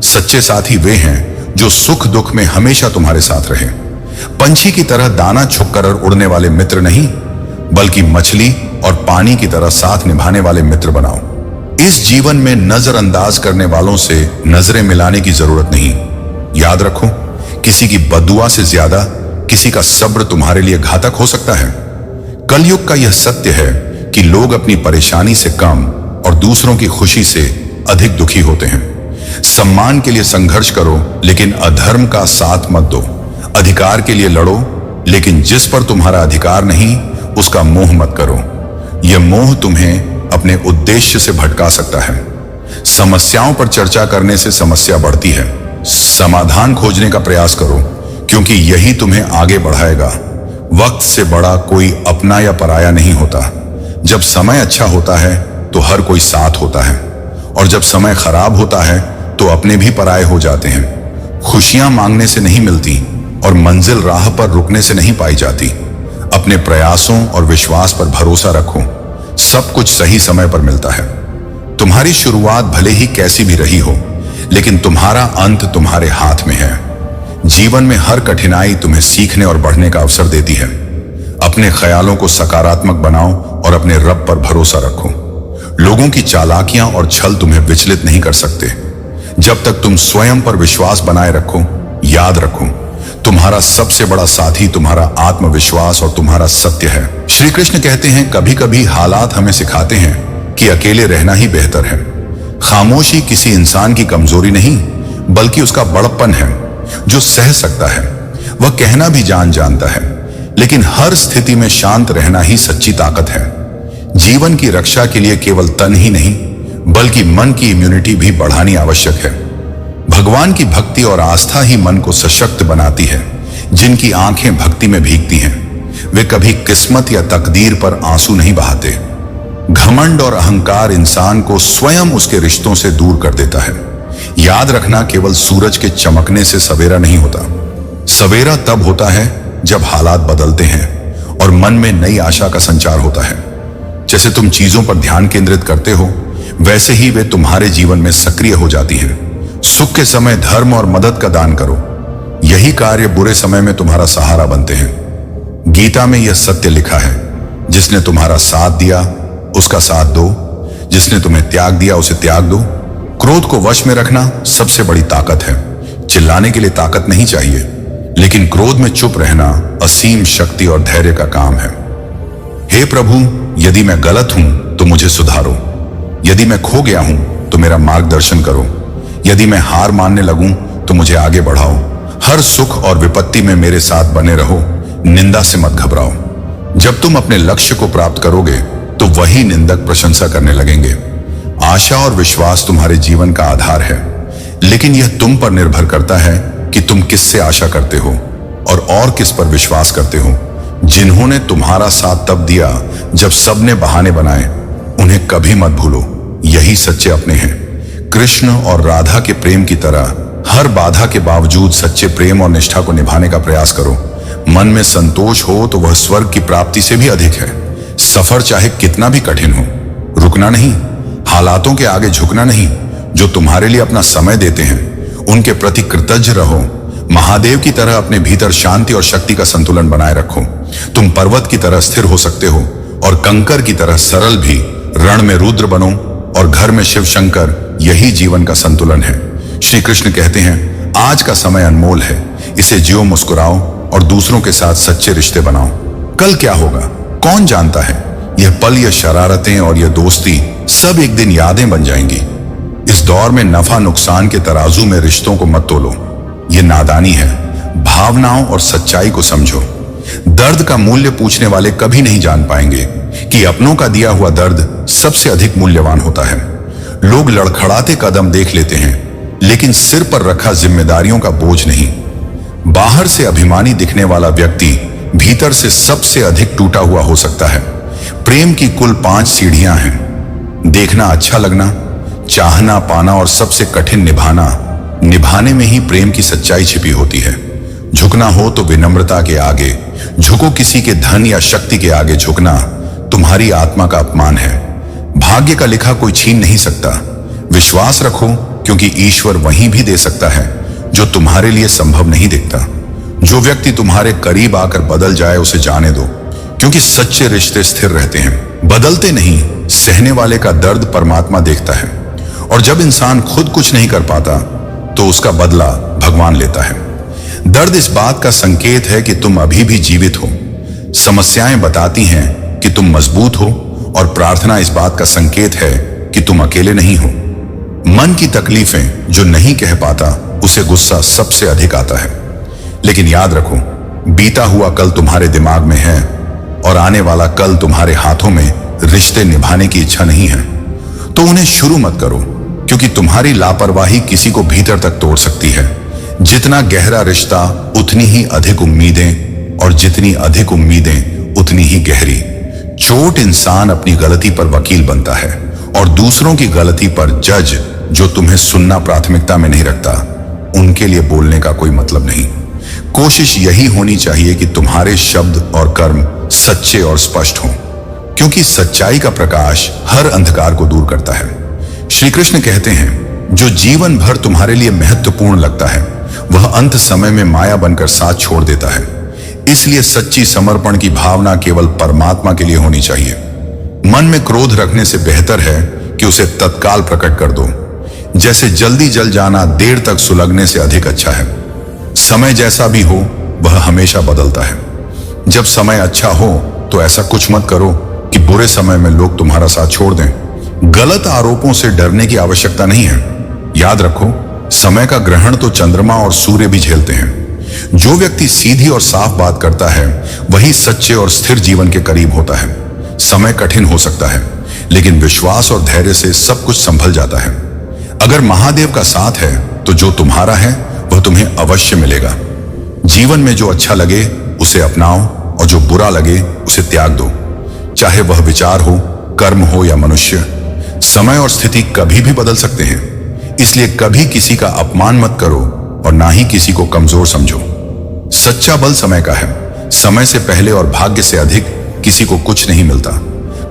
सच्चे साथी वे हैं जो सुख दुख में हमेशा तुम्हारे साथ रहे। पंछी की तरह दाना छुपकर उड़ने वाले मित्र नहीं, बल्कि मछली और पानी की तरह साथ निभाने वाले मित्र बनाओ। इस जीवन में नजरअंदाज करने वालों से नजरें मिलाने की जरूरत नहीं। याद रखो, किसी की बद्दुआ से ज्यादा किसी का सब्र तुम्हारे लिए घातक हो सकता है। कलयुग का यह सत्य है कि लोग अपनी परेशानी से कम और दूसरों की खुशी से अधिक दुखी होते हैं। सम्मान के लिए संघर्ष करो, लेकिन अधर्म का साथ मत दो। अधिकार के लिए लड़ो, लेकिन जिस पर तुम्हारा अधिकार नहीं उसका मोह मत करो। यह मोह तुम्हें अपने उद्देश्य से भटका सकता है। समस्याओं पर चर्चा करने से समस्या बढ़ती है। समाधान खोजने का प्रयास करो, क्योंकि यही तुम्हें आगे बढ़ाएगा। वक्त से बड़ा कोई अपना या पराया नहीं होता। जब समय अच्छा होता है तो हर कोई साथ होता है, और जब समय खराब होता है तो अपने भी पराये हो जाते हैं। खुशियां मांगने से नहीं मिलती, और मंजिल राह पर रुकने से नहीं पाई जाती। अपने प्रयासों और विश्वास पर भरोसा रखो, सब कुछ सही समय पर मिलता है। तुम्हारी शुरुआत भले ही कैसी भी रही हो, लेकिन तुम्हारा अंत तुम्हारे हाथ में है। जीवन में हर कठिनाई तुम्हें सीखने और बढ़ने का अवसर देती है। अपने ख्यालों को सकारात्मक बनाओ और अपने रब पर भरोसा रखो। लोगों की चालाकियां और छल तुम्हें विचलित नहीं कर सकते। जब तक तुम स्वयं पर विश्वास बनाए रखो, याद रखो, तुम्हारा सबसे बड़ा साथी तुम्हारा आत्मविश्वास और तुम्हारा सत्य है। श्री कृष्ण कहते हैं, कभी कभी हालात हमें सिखाते हैं कि अकेले रहना ही बेहतर है। खामोशी किसी इंसान की कमजोरी नहीं, बल्कि उसका बड़प्पन है। जो सह सकता है वह कहना भी जानता है, लेकिन हर स्थिति में शांत रहना ही सच्ची ताकत है। जीवन की रक्षा के लिए केवल तन ही नहीं बल्कि मन की इम्यूनिटी भी बढ़ानी आवश्यक है। भगवान की भक्ति और आस्था ही मन को सशक्त बनाती है। जिनकी आंखें भक्ति में भीगती हैं वे कभी किस्मत या तकदीर पर आंसू नहीं बहाते। घमंड और अहंकार इंसान को स्वयं उसके रिश्तों से दूर कर देता है। याद रखना, केवल सूरज के चमकने से सवेरा नहीं होता। सवेरा तब होता है जब हालात बदलते हैं और मन में नई आशा का संचार होता है। जैसे तुम चीजों पर ध्यान केंद्रित करते हो वैसे ही वे तुम्हारे जीवन में सक्रिय हो जाती हैं। सुख के समय धर्म और मदद का दान करो, यही कार्य बुरे समय में तुम्हारा सहारा बनते हैं। गीता में यह सत्य लिखा है, जिसने तुम्हारा साथ दिया उसका साथ दो, जिसने तुम्हें त्याग दिया उसे त्याग दो। क्रोध को वश में रखना सबसे बड़ी ताकत है। चिल्लाने के लिए ताकत नहीं चाहिए, लेकिन क्रोध में चुप रहना असीम शक्ति और धैर्य का काम है। हे प्रभु, यदि मैं गलत हूं तो मुझे सुधारो। यदि मैं खो गया हूं तो मेरा मार्गदर्शन करो। यदि मैं हार मानने लगूं तो मुझे आगे बढ़ाओ। हर सुख और विपत्ति में मेरे साथ बने रहो, निंदा से मत घबराओ। जब तुम अपने लक्ष्य को प्राप्त करोगे तो वही निंदक प्रशंसा करने लगेंगे। आशा और विश्वास तुम्हारे जीवन का आधार है, लेकिन यह तुम पर निर्भर करता है कि तुम किससे आशा करते हो और किस पर विश्वास करते हो। जिन्होंने तुम्हारा साथ तब दिया जब सबने बहाने बनाए, उन्हें कभी मत भूलो। यही सच्चे अपने हैं। कृष्ण और राधा के प्रेम की तरह हर बाधा के बावजूद सच्चे प्रेम और निष्ठा को निभाने का प्रयास करो। मन में संतोष हो तो वह स्वर्ग की प्राप्ति से भी अधिक है। सफर चाहे कितना भी कठिन हो, रुकना नहीं, हालातों के आगे झुकना नहीं। जो तुम्हारे लिए अपना समय देते हैं उनके प्रति कृतज्ञ रहो। महादेव की तरह अपने भीतर शांति और शक्ति का संतुलन बनाए रखो। तुम पर्वत की तरह स्थिर हो सकते हो और कंकर की तरह सरल भी। रण में रुद्र बनो और घर में शिव शंकर, यही जीवन का संतुलन है। श्री कृष्ण कहते हैं, आज का समय अनमोल है, इसे जियो, मुस्कुराओ और दूसरों के साथ सच्चे रिश्ते बनाओ। कल क्या होगा कौन जानता है। यह पल, यह शरारतें और यह दोस्ती सब एक दिन यादें बन जाएंगी। इस दौर में नफा नुकसान के तराजू में रिश्तों को मत तोलो, यह नादानी है। भावनाओं और सच्चाई को समझो। दर्द का मूल्य पूछने वाले कभी नहीं जान पाएंगे कि अपनों का दिया हुआ दर्द सबसे अधिक मूल्यवान होता है। लोग लड़खड़ाते कदम देख लेते हैं, लेकिन सिर पर रखा जिम्मेदारियों का बोझ नहीं। बाहर से अभिमानी दिखने वाला व्यक्ति भीतर से सबसे अधिक टूटा हुआ हो सकता है। प्रेम की कुल 5 सीढ़ियां हैं। देखना, अच्छा लगना, चाहना, पाना और सबसे कठिन निभाना। निभाने में ही प्रेम की सच्चाई छिपी होती है। झुकना हो तो विनम्रता के आगे झुको। किसी के धन या शक्ति के आगे झुकना तुम्हारी आत्मा का अपमान है। भाग्य का लिखा कोई छीन नहीं सकता। विश्वास रखो, क्योंकि ईश्वर वहीं भी दे सकता है जो तुम्हारे लिए संभव नहीं दिखता। जो व्यक्ति तुम्हारे करीब आकर बदल जाए उसे जाने दो, क्योंकि सच्चे रिश्ते स्थिर रहते हैं, बदलते नहीं। सहने वाले का दर्द परमात्मा देखता है, और जब इंसान खुद कुछ नहीं कर पाता तो उसका बदला भगवान लेता है। दर्द इस बात का संकेत है कि तुम अभी भी जीवित हो। समस्याएं बताती हैं कि तुम मजबूत हो, और प्रार्थना इस बात का संकेत है कि तुम अकेले नहीं हो। मन की तकलीफें जो नहीं कह पाता उसे गुस्सा सबसे अधिक आता है। लेकिन याद रखो, बीता हुआ कल तुम्हारे दिमाग में है और आने वाला कल तुम्हारे हाथों में। रिश्ते निभाने की इच्छा नहीं है तो उन्हें शुरू मत करो, क्योंकि तुम्हारी लापरवाही किसी को भीतर तक तोड़ सकती है। जितना गहरा रिश्ता उतनी ही अधिक उम्मीदें, और जितनी अधिक उम्मीदें उतनी ही गहरी। चोट इंसान अपनी गलती पर वकील बनता है, और दूसरों की गलती पर जज। जो तुम्हें सुनना प्राथमिकता में नहीं रखता, उनके लिए बोलने का कोई मतलब नहीं। कोशिश यही होनी चाहिए कि तुम्हारे शब्द और कर्म सच्चे और स्पष्ट हों, क्योंकि सच्चाई का प्रकाश हर अंधकार को दूर करता है। श्री कृष्ण कहते हैं, जो जीवन भर तुम्हारे लिए महत्वपूर्ण लगता है वह अंत समय में माया बनकर साथ छोड़ देता है। इसलिए सच्ची समर्पण की भावना केवल परमात्मा के लिए होनी चाहिए। मन में क्रोध रखने से बेहतर है कि उसे तत्काल प्रकट कर दो। जैसे जल्दी जल जाना देर तक सुलगने से अधिक अच्छा है। समय जैसा भी हो वह हमेशा बदलता है। जब समय अच्छा हो तो ऐसा कुछ मत करो कि बुरे समय में लोग तुम्हारा साथ छोड़ दें। गलत आरोपों से डरने की आवश्यकता नहीं है। याद रखो, समय का ग्रहण तो चंद्रमा और सूर्य भी झेलते हैं, जो व्यक्ति सीधी और साफ बात करता है वही सच्चे और स्थिर जीवन के करीब होता है। समय कठिन हो सकता है, लेकिन विश्वास और धैर्य से सब कुछ संभल जाता है। अगर महादेव का साथ है तो जो तुम्हारा है वह तुम्हें अवश्य मिलेगा। जीवन में जो अच्छा लगे उसे अपनाओ और जो बुरा लगे उसे त्याग दो। चाहे वह विचार हो, कर्म हो या मनुष्य, समय और स्थिति कभी भी बदल सकते हैं। इसलिए कभी किसी का अपमान मत करो और ना ही किसी को कमजोर समझो। सच्चा बल समय का है। समय से पहले और भाग्य से अधिक किसी को कुछ नहीं मिलता।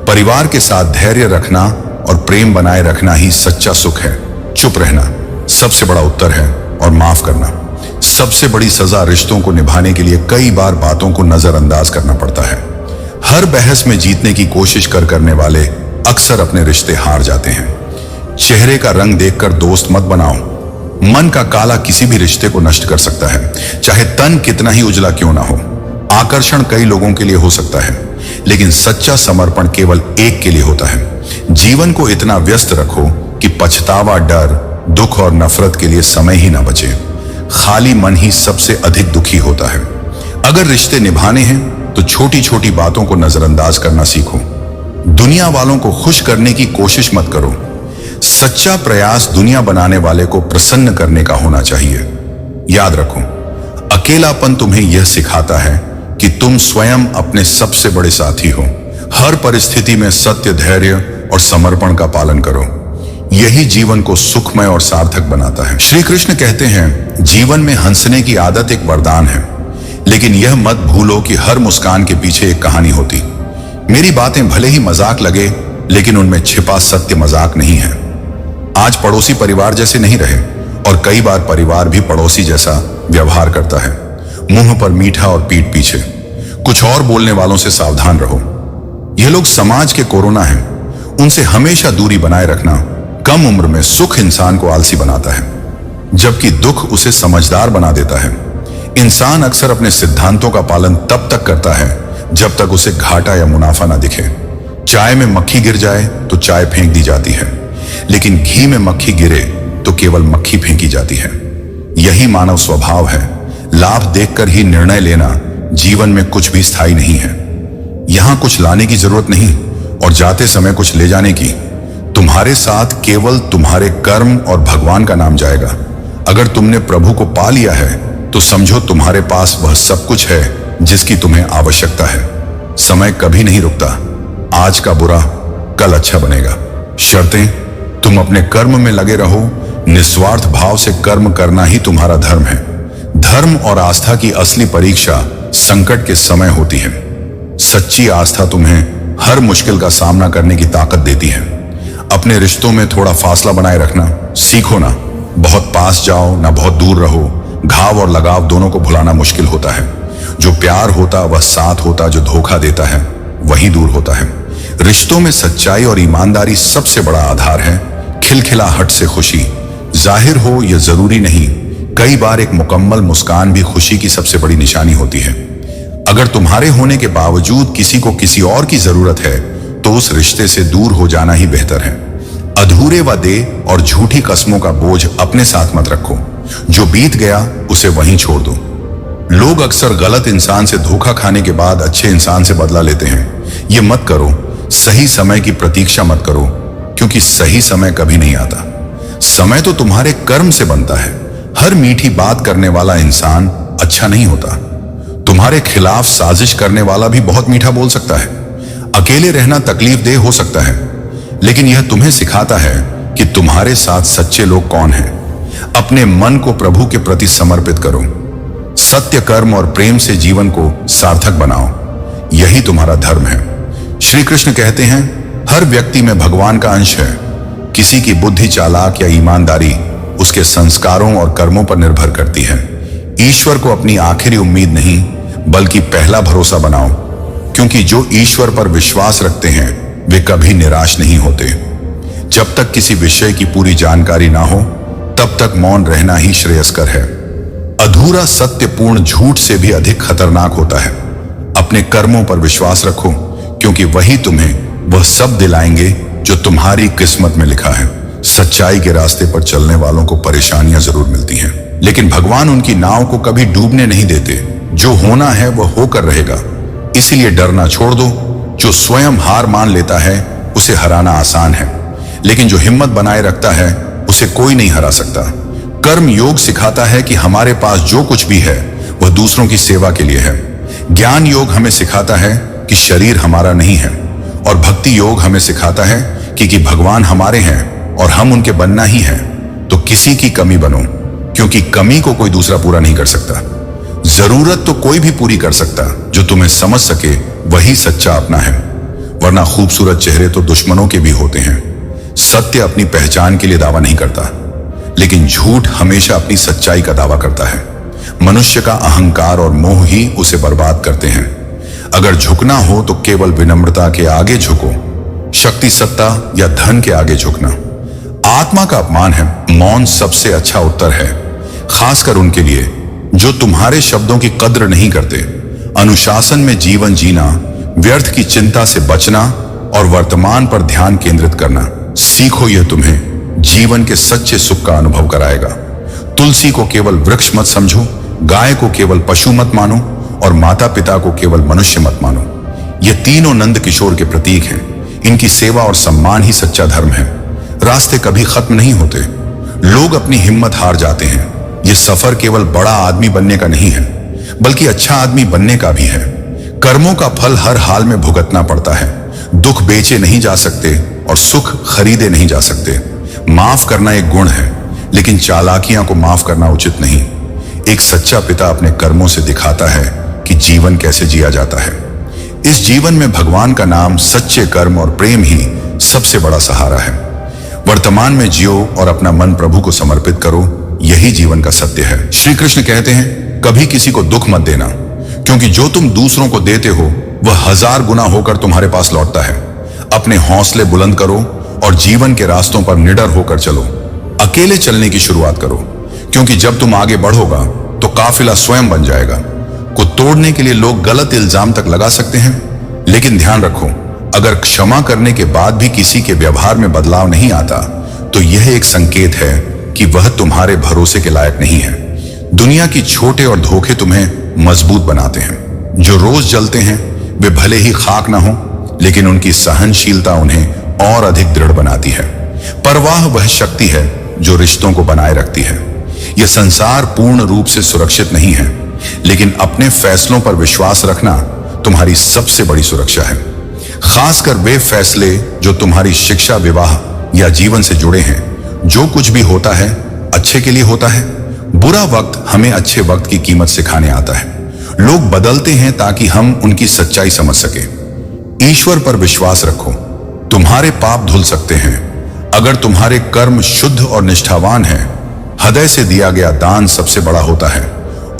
परिवार के साथ धैर्य रखना और प्रेम बनाए रखना ही सच्चा सुख है। चुप रहना सबसे बड़ा उत्तर है और माफ करना सबसे बड़ी सजा। रिश्तों को निभाने के लिए कई बार बातों को नजरअंदाज करना पड़ता है। हर बहस में जीतने की कोशिश करने वाले अक्सर अपने रिश्ते हार जाते हैं। चेहरे का रंग देखकर दोस्त मत बनाओ। मन का काला किसी भी रिश्ते को नष्ट कर सकता है, चाहे तन कितना ही उजला क्यों ना हो। आकर्षण कई लोगों के लिए हो सकता है, लेकिन सच्चा समर्पण केवल एक के लिए होता है। जीवन को इतना व्यस्त रखो कि पछतावा, डर, दुख और नफरत के लिए समय ही ना बचे। खाली मन ही सबसे अधिक दुखी होता है। अगर रिश्ते निभाने हैं तो छोटी छोटी बातों को नजरअंदाज करना सीखो। दुनिया वालों को खुश करने की कोशिश मत करो। सच्चा प्रयास दुनिया बनाने वाले को प्रसन्न करने का होना चाहिए। याद रखो, अकेलापन तुम्हें यह सिखाता है कि तुम स्वयं अपने सबसे बड़े साथी हो। हर परिस्थिति में सत्य, धैर्य और समर्पण का पालन करो। यही जीवन को सुखमय और सार्थक बनाता है। श्री कृष्ण कहते हैं, जीवन में हंसने की आदत एक वरदान है, लेकिन यह मत भूलो कि हर मुस्कान के पीछे एक कहानी होती। मेरी बातें भले ही मजाक लगे, लेकिन उनमें छिपा सत्य मजाक नहीं है। आज पड़ोसी परिवार जैसे नहीं रहे और कई बार परिवार भी पड़ोसी जैसा व्यवहार करता है। मुंह पर मीठा और पीठ पीछे कुछ और बोलने वालों से सावधान रहो। ये लोग समाज के कोरोना हैं। उनसे हमेशा दूरी बनाए रखना। कम उम्र में सुख इंसान को आलसी बनाता है, जबकि दुख उसे समझदार बना देता है। इंसान अक्सर अपने सिद्धांतों का पालन तब तक करता है जब तक उसे घाटा या मुनाफा ना दिखे। चाय में मक्खी गिर जाए तो चाय फेंक दी जाती है, लेकिन घी में मक्खी गिरे तो केवल मक्खी फेंकी जाती है। यही मानव स्वभाव है। लाभ देखकर ही निर्णय लेना जीवन में कुछ भी स्थायी नहीं है। यहां कुछ लाने की जरूरत नहीं और जाते समय कुछ ले जाने की। तुम्हारे साथ केवल तुम्हारे कर्म और भगवान का नाम जाएगा। अगर तुमने प्रभु को पा लिया है तो समझो तुम्हारे पास वह सब कुछ है जिसकी तुम्हें आवश्यकता है। समय कभी नहीं रुकता। आज का बुरा कल अच्छा बनेगा। शर्तें, तुम अपने कर्म में लगे रहो। निस्वार्थ भाव से कर्म करना ही तुम्हारा धर्म है। धर्म और आस्था की असली परीक्षा संकट के समय होती है। सच्ची आस्था तुम्हें हर मुश्किल का सामना करने की ताकत देती है। अपने रिश्तों में थोड़ा फासला बनाए रखना सीखो ना। बहुत पास जाओ ना बहुत दूर रहो। घाव और लगाव दोनों को भुलाना मुश्किल होता है। जो प्यार होता वह साथ होता, जो धोखा देता है वही दूर होता है। रिश्तों में सच्चाई और ईमानदारी सबसे बड़ा आधार है। खिलखिलाहट से खुशी जाहिर हो यह जरूरी नहीं। कई बार एक मुकम्मल मुस्कान भी खुशी की सबसे बड़ी निशानी होती है। अगर तुम्हारे होने के बावजूद किसी को किसी और की जरूरत है तो उस रिश्ते से दूर हो जाना ही बेहतर है। अधूरे वादे और झूठी कस्मों का बोझ अपने साथ मत रखो। जो बीत गया उसे वहीं छोड़ दो। लोग अक्सर गलत इंसान से धोखा खाने के बाद अच्छे इंसान से बदला लेते हैं। ये मत करो। सही समय की प्रतीक्षा मत करो, क्योंकि सही समय कभी नहीं आता। समय तो तुम्हारे कर्म से बनता है। हर मीठी बात करने वाला इंसान अच्छा नहीं होता। तुम्हारे खिलाफ साजिश करने वाला भी बहुत मीठा बोल सकता है। अकेले रहना तकलीफ देह हो सकता है, लेकिन यह तुम्हें सिखाता है कि तुम्हारे साथ सच्चे लोग कौन हैं। अपने मन को प्रभु के प्रति समर्पित करो। सत्य, कर्म और प्रेम से जीवन को सार्थक बनाओ। यही तुम्हारा धर्म है। श्री कृष्ण कहते हैं, हर व्यक्ति में भगवान का अंश है। किसी की बुद्धि चालाक या ईमानदारी उसके संस्कारों और कर्मों पर निर्भर करती है। ईश्वर को अपनी आखिरी उम्मीद नहीं बल्कि पहला भरोसा बनाओ, क्योंकि जो ईश्वर पर विश्वास रखते हैं वे कभी निराश नहीं होते। जब तक किसी विषय की पूरी जानकारी ना हो तब तक मौन रहना ही श्रेयस्कर है। अधूरा सत्य पूर्ण झूठ से भी अधिक खतरनाक होता है। अपने कर्मों पर विश्वास रखो, क्योंकि वही तुम्हें वह सब दिलाएंगे जो तुम्हारी किस्मत में लिखा है। सच्चाई के रास्ते पर चलने वालों को परेशानियां जरूर मिलती हैं, लेकिन भगवान उनकी नाव को कभी डूबने नहीं देते। जो होना है वह होकर रहेगा, इसीलिए डरना छोड़ दो। जो स्वयं हार मान लेता है उसे हराना आसान है, लेकिन जो हिम्मत बनाए रखता है उसे कोई नहीं हरा सकता। कर्म योग सिखाता है कि हमारे पास जो कुछ भी है वह दूसरों की सेवा के लिए है। ज्ञान योग हमें सिखाता है कि शरीर हमारा नहीं है, और भक्ति योग हमें सिखाता है कि भगवान हमारे हैं और हम उनके बनना ही है। तो किसी की कमी बनो, क्योंकि कमी को कोई दूसरा पूरा नहीं कर सकता। जरूरत तो कोई भी पूरी कर सकता, जो तुम्हें समझ सके वही सच्चा अपना है, वरना खूबसूरत चेहरे तो दुश्मनों के भी होते हैं। सत्य अपनी पहचान के लिए दावा नहीं करता, लेकिन झूठ हमेशा अपनी सच्चाई का दावा करता है। मनुष्य का अहंकार और मोह ही उसे बर्बाद करते हैं। अगर झुकना हो तो केवल विनम्रता के आगे झुको, शक्ति, सत्ता या धन के आगे झुकना आत्मा का अपमान है। मौन सबसे अच्छा उत्तर है, खासकर उनके लिए जो तुम्हारे शब्दों की कद्र नहीं करते। अनुशासन में जीवन जीना, व्यर्थ की चिंता से बचना और वर्तमान पर ध्यान केंद्रित करना सीखो। यह तुम्हें जीवन के सच्चे सुख का अनुभव कराएगा। तुलसी को केवल वृक्ष मत समझो, गाय को केवल पशु मत मानो और माता पिता को केवल मनुष्य मत मानो। ये तीनों नंद किशोर के प्रतीक हैं। इनकी सेवा और सम्मान ही सच्चा धर्म है। रास्ते कभी खत्म नहीं होते, लोग अपनी हिम्मत हार जाते हैं। ये सफर केवल बड़ा आदमी बनने का नहीं है, बल्कि अच्छा आदमी बनने का भी है। कर्मों का फल हर हाल में भुगतना पड़ता है। दुख बेचे नहीं जा सकते और सुख खरीदे नहीं जा सकते। माफ करना एक गुण है, लेकिन चालाकियां को माफ करना उचित नहीं। एक सच्चा पिता अपने कर्मों से दिखाता है कि जीवन कैसे जिया जाता है। इस जीवन में भगवान का नाम, सच्चे कर्म और प्रेम ही सबसे बड़ा सहारा है। वर्तमान में जियो और अपना मन प्रभु को समर्पित करो, यही जीवन का सत्य है। श्री कृष्ण कहते हैं, कभी किसी को दुख मत देना, क्योंकि जो तुम दूसरों को देते हो वह 1000 गुना होकर तुम्हारे पास लौटता है। अपने हौसले बुलंद करो और जीवन के रास्तों पर निडर होकर चलो। अकेले चलने की शुरुआत करो, क्योंकि जब तुम आगे बढ़ोगा तो काफिला स्वयं बन जाएगा। को तोड़ने के लिए लोग गलत इल्जाम तक लगा सकते हैं, लेकिन ध्यान रखो, अगर क्षमा करने के बाद भी किसी के व्यवहार में बदलाव नहीं आता तो यह एक संकेत है कि वह तुम्हारे भरोसे के लायक नहीं है। दुनिया की छोटे और धोखे तुम्हें मजबूत बनाते हैं। जो रोज जलते हैं वे भले ही खाक ना हो, लेकिन उनकी सहनशीलता उन्हें और अधिक दृढ़ बनाती है। परवाह वह शक्ति है जो रिश्तों को बनाए रखती है। यह संसार पूर्ण रूप से सुरक्षित नहीं है, लेकिन अपने फैसलों पर विश्वास रखना तुम्हारी सबसे बड़ी सुरक्षा है। खासकर वे फैसले जो तुम्हारी शिक्षा, विवाह या जीवन से जुड़े हैं। जो कुछ भी होता है अच्छे के लिए होता है। बुरा वक्त हमें अच्छे वक्त की कीमत सिखाने आता है। लोग बदलते हैं ताकि हम उनकी सच्चाई समझ सके। ईश्वर पर विश्वास रखो, तुम्हारे पाप धुल सकते हैं अगर तुम्हारे कर्म शुद्ध और निष्ठावान हैं। हृदय से दिया गया दान सबसे बड़ा होता है,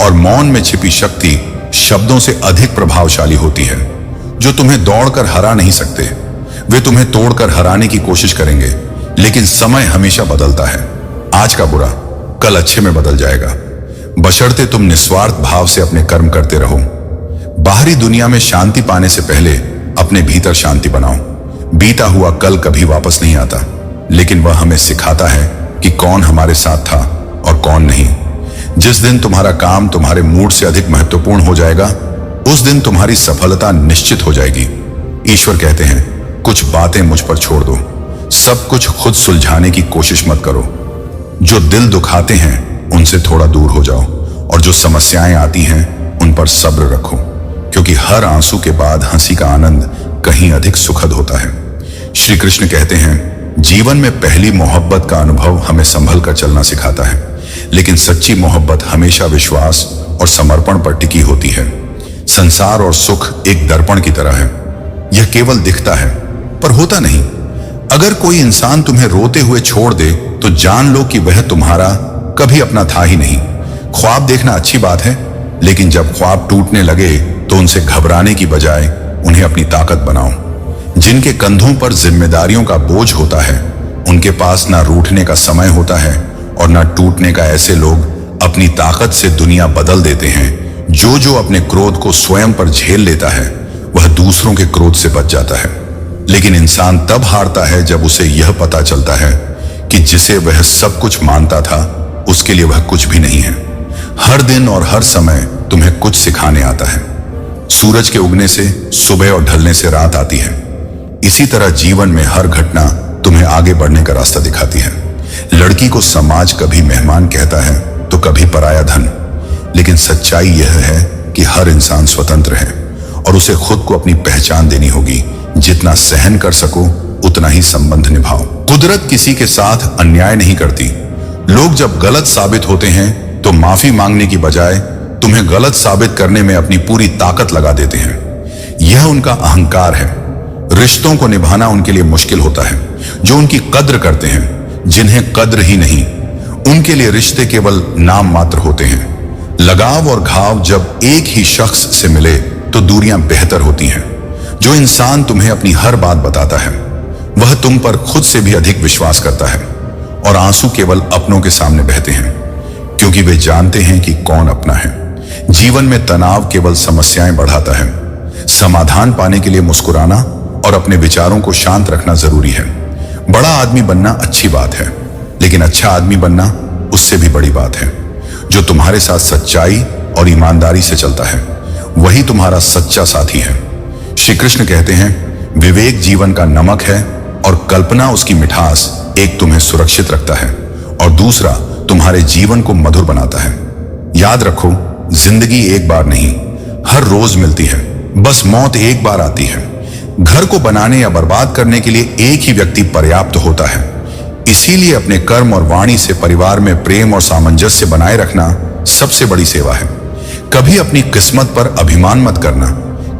और मौन में छिपी शक्ति शब्दों से अधिक प्रभावशाली होती है। जो तुम्हें दौड़कर हरा नहीं सकते, वे तुम्हें तोड़कर हराने की कोशिश करेंगे, लेकिन समय हमेशा बदलता है। आज का बुरा कल अच्छे में बदल जाएगा, बशर्ते तुम निस्वार्थ भाव से अपने कर्म करते रहो। बाहरी दुनिया में शांति पाने से पहले अपने भीतर शांति बनाओ। बीता हुआ कल कभी वापस नहीं आता, लेकिन वह हमें सिखाता है कि कौन हमारे साथ था और कौन नहीं। जिस दिन तुम्हारा काम तुम्हारे मूड से अधिक महत्वपूर्ण हो जाएगा, उस दिन तुम्हारी सफलता निश्चित हो जाएगी। ईश्वर कहते हैं, कुछ बातें मुझ पर छोड़ दो, सब कुछ खुद सुलझाने की कोशिश मत करो। जो दिल दुखाते हैं उनसे थोड़ा दूर हो जाओ, और जो समस्याएं आती हैं उन पर सब्र रखो, क्योंकि हर आंसू के बाद हंसी का आनंद कहीं अधिक सुखद होता है। श्री कृष्ण कहते हैं, जीवन में पहली मोहब्बत का अनुभव हमें संभल कर चलना सिखाता है, लेकिन सच्ची मोहब्बत हमेशा विश्वास और समर्पण पर टिकी होती है। संसार और सुख एक दर्पण की तरह है, यह केवल दिखता है पर होता नहीं। अगर कोई इंसान तुम्हें रोते हुए छोड़ दे तो जान लो कि वह तुम्हारा कभी अपना था ही नहीं। ख्वाब देखना अच्छी बात है, लेकिन जब ख्वाब टूटने लगे तो उनसे घबराने की बजाय उन्हें अपनी ताकत बनाओ। जिनके कंधों पर जिम्मेदारियों का बोझ होता है, उनके पास ना रूठने का समय होता है और ना टूटने का। ऐसे लोग अपनी ताकत से दुनिया बदल देते हैं। जो अपने क्रोध को स्वयं पर झेल लेता है, वह दूसरों के क्रोध से बच जाता है। लेकिन इंसान तब हारता है जब उसे यह पता चलता है कि जिसे वह सब कुछ मानता था उसके लिए वह कुछ भी नहीं है। हर दिन और हर समय तुम्हें कुछ सिखाने आता है। सूरज के उगने से सुबह और ढलने से रात आती है। इसी तरह जीवन में हर घटना तुम्हें आगे बढ़ने का रास्ता दिखाती है। लड़की को समाज कभी मेहमान कहता है तो कभी पराया धन, लेकिन सच्चाई यह है कि हर इंसान स्वतंत्र है और उसे खुद को अपनी पहचान देनी होगी। जितना सहन कर सको उतना ही संबंध निभाओ। कुदरत किसी के साथ अन्याय नहीं करती। लोग जब गलत साबित होते हैं तो माफी मांगने की बजाय तुम्हें गलत साबित करने में अपनी पूरी ताकत लगा देते हैं। यह उनका अहंकार है। रिश्तों को निभाना उनके लिए मुश्किल होता है जो उनकी कद्र करते हैं। जिन्हें कद्र ही नहीं, उनके लिए रिश्ते केवल नाम मात्र होते हैं। लगाव और घाव जब एक ही शख्स से मिले तो दूरियां बेहतर होती हैं। जो इंसान तुम्हें अपनी हर बात बताता है वह तुम पर खुद से भी अधिक विश्वास करता है, और आंसू केवल अपनों के सामने बहते हैं क्योंकि वे जानते हैं कि कौन अपना है। जीवन में तनाव केवल समस्याएं बढ़ाता है। समाधान पाने के लिए मुस्कुराना और अपने विचारों को शांत रखना जरूरी है। बड़ा आदमी बनना अच्छी बात है, लेकिन अच्छा आदमी बनना उससे भी बड़ी बात है। जो तुम्हारे साथ सच्चाई और ईमानदारी से चलता है वही तुम्हारा सच्चा साथी है। श्री कृष्ण कहते हैं, विवेक जीवन का नमक है और कल्पना उसकी मिठास। एक तुम्हें सुरक्षित रखता है और दूसरा तुम्हारे जीवन को मधुर बनाता है। याद रखो, जिंदगी एक बार नहीं, हर रोज मिलती है। बस मौत एक बार आती है। घर को बनाने या बर्बाद करने के लिए एक ही व्यक्ति पर्याप्त होता है। इसीलिए अपने कर्म और वाणी से परिवार में प्रेम और सामंजस्य बनाए रखना सबसे बड़ी सेवा है। कभी अपनी किस्मत पर अभिमान मत करना।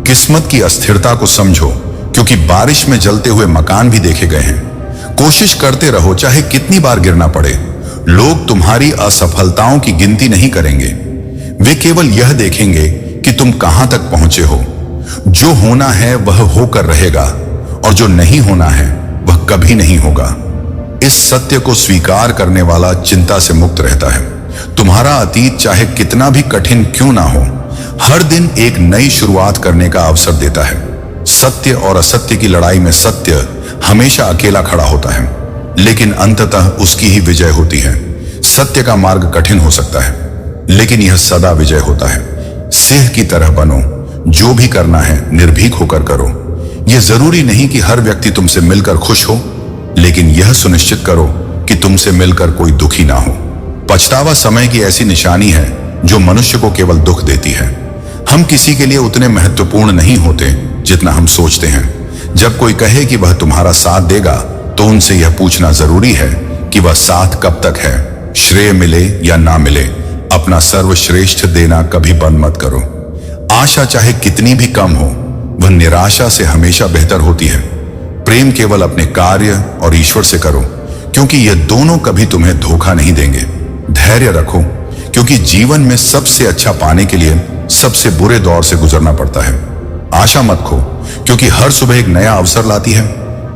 किस्मत की अस्थिरता को समझो, क्योंकि बारिश में जलते हुए मकान भी देखे गए हैं। कोशिश करते रहो चाहे कितनी बार गिरना पड़े। लोग तुम्हारी असफलताओं की गिनती नहीं करेंगे, वे केवल यह देखेंगे कि तुम कहां तक पहुंचे हो। जो होना है वह होकर रहेगा और जो नहीं होना है वह कभी नहीं होगा। इस सत्य को स्वीकार करने वाला चिंता से मुक्त रहता है। तुम्हारा अतीत चाहे कितना भी कठिन क्यों ना हो, हर दिन एक नई शुरुआत करने का अवसर देता है। सत्य और असत्य की लड़ाई में सत्य हमेशा अकेला खड़ा होता है, लेकिन अंततः उसकी ही विजय होती है। सत्य का मार्ग कठिन हो सकता है, लेकिन यह सदा विजय होता है। सिंह की तरह बनो, जो भी करना है निर्भीक होकर करो। यह जरूरी नहीं कि हर व्यक्ति तुमसे मिलकर खुश हो, लेकिन यह सुनिश्चित करो कि तुमसे मिलकर कोई दुखी ना हो। पछतावा समय की ऐसी निशानी है जो मनुष्य को केवल दुख देती है। हम किसी के लिए उतने महत्वपूर्ण नहीं होते जितना हम सोचते हैं। जब कोई कहे कि वह तुम्हारा साथ देगा तो उनसे यह पूछना जरूरी है कि वह साथ कब तक है। श्रेय मिले या ना मिले, अपना सर्वश्रेष्ठ देना कभी बंद मत करो। आशा चाहे कितनी भी कम हो, वह निराशा से हमेशा बेहतर होती है। प्रेम केवल अपने कार्य और ईश्वर से करो, क्योंकि यह दोनों कभी तुम्हें धोखा नहीं देंगे। धैर्य रखो, क्योंकि जीवन में सबसे अच्छा पाने के लिए सबसे बुरे दौर से गुजरना पड़ता है। आशा मत खो, क्योंकि हर सुबह एक नया अवसर लाती है।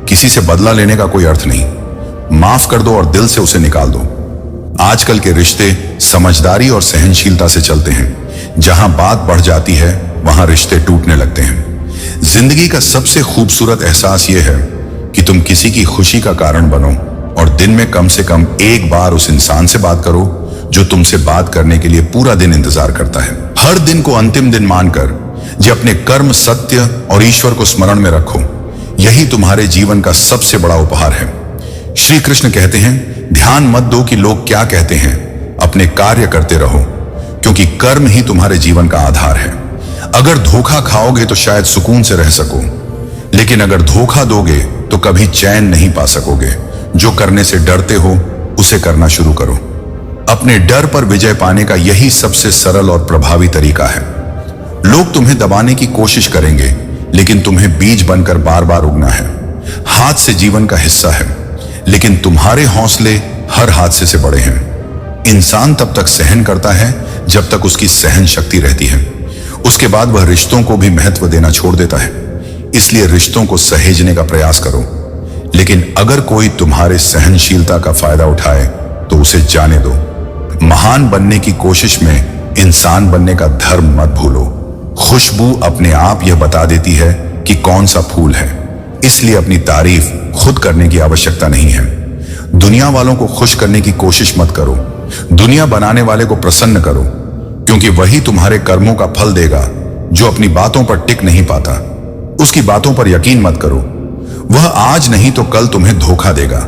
किसी से बदला लेने का कोई अर्थ नहीं। माफ कर दो और दिल से उसे निकाल दो। आजकल के रिश्ते समझदारी और सहनशीलता से चलते हैं। जहां बात बढ़ जाती है वहां रिश्ते टूटने लगते हैं। जिंदगी का सबसे खूबसूरत एहसास यह है कि तुम किसी की खुशी का कारण बनो और दिन में कम से कम एक बार उस इंसान से बात करो जो तुमसे बात करने के लिए पूरा दिन इंतजार करता है। हर दिन को अंतिम दिन मानकर जो अपने कर्म, सत्य और ईश्वर को स्मरण में रखो, यही तुम्हारे जीवन का सबसे बड़ा उपहार है। श्री कृष्ण कहते हैं, ध्यान मत दो कि लोग क्या कहते हैं, अपने कार्य करते रहो, क्योंकि कर्म ही तुम्हारे जीवन का आधार है। अगर धोखा खाओगे तो शायद सुकून से रह सको, लेकिन अगर धोखा दोगे तो कभी चैन नहीं पा सकोगे। जो करने से डरते हो उसे करना शुरू करो। अपने डर पर विजय पाने का यही सबसे सरल और प्रभावी तरीका है। लोग तुम्हें दबाने की कोशिश करेंगे, लेकिन तुम्हें बीज बनकर बार बार उगना है। हादसे जीवन का हिस्सा है, लेकिन तुम्हारे हौसले हर हादसे से बड़े हैं। इंसान तब तक सहन करता है जब तक उसकी सहन शक्ति रहती है। उसके बाद वह रिश्तों को भी महत्व देना छोड़ देता है। इसलिए रिश्तों को सहेजने का प्रयास करो, लेकिन अगर कोई तुम्हारे सहनशीलता का फायदा उठाए तो उसे जाने दो। महान बनने की कोशिश में इंसान बनने का धर्म मत भूलो। खुशबू अपने आप यह बता देती है कि कौन सा फूल है, इसलिए अपनी तारीफ खुद करने की आवश्यकता नहीं है। दुनिया वालों को खुश करने की कोशिश मत करो। दुनिया बनाने वाले को प्रसन्न करो, क्योंकि वही तुम्हारे कर्मों का फल देगा। जो अपनी बातों पर टिक नहीं पाता, उसकी बातों पर यकीन मत करो। वह आज नहीं तो कल तुम्हें धोखा देगा।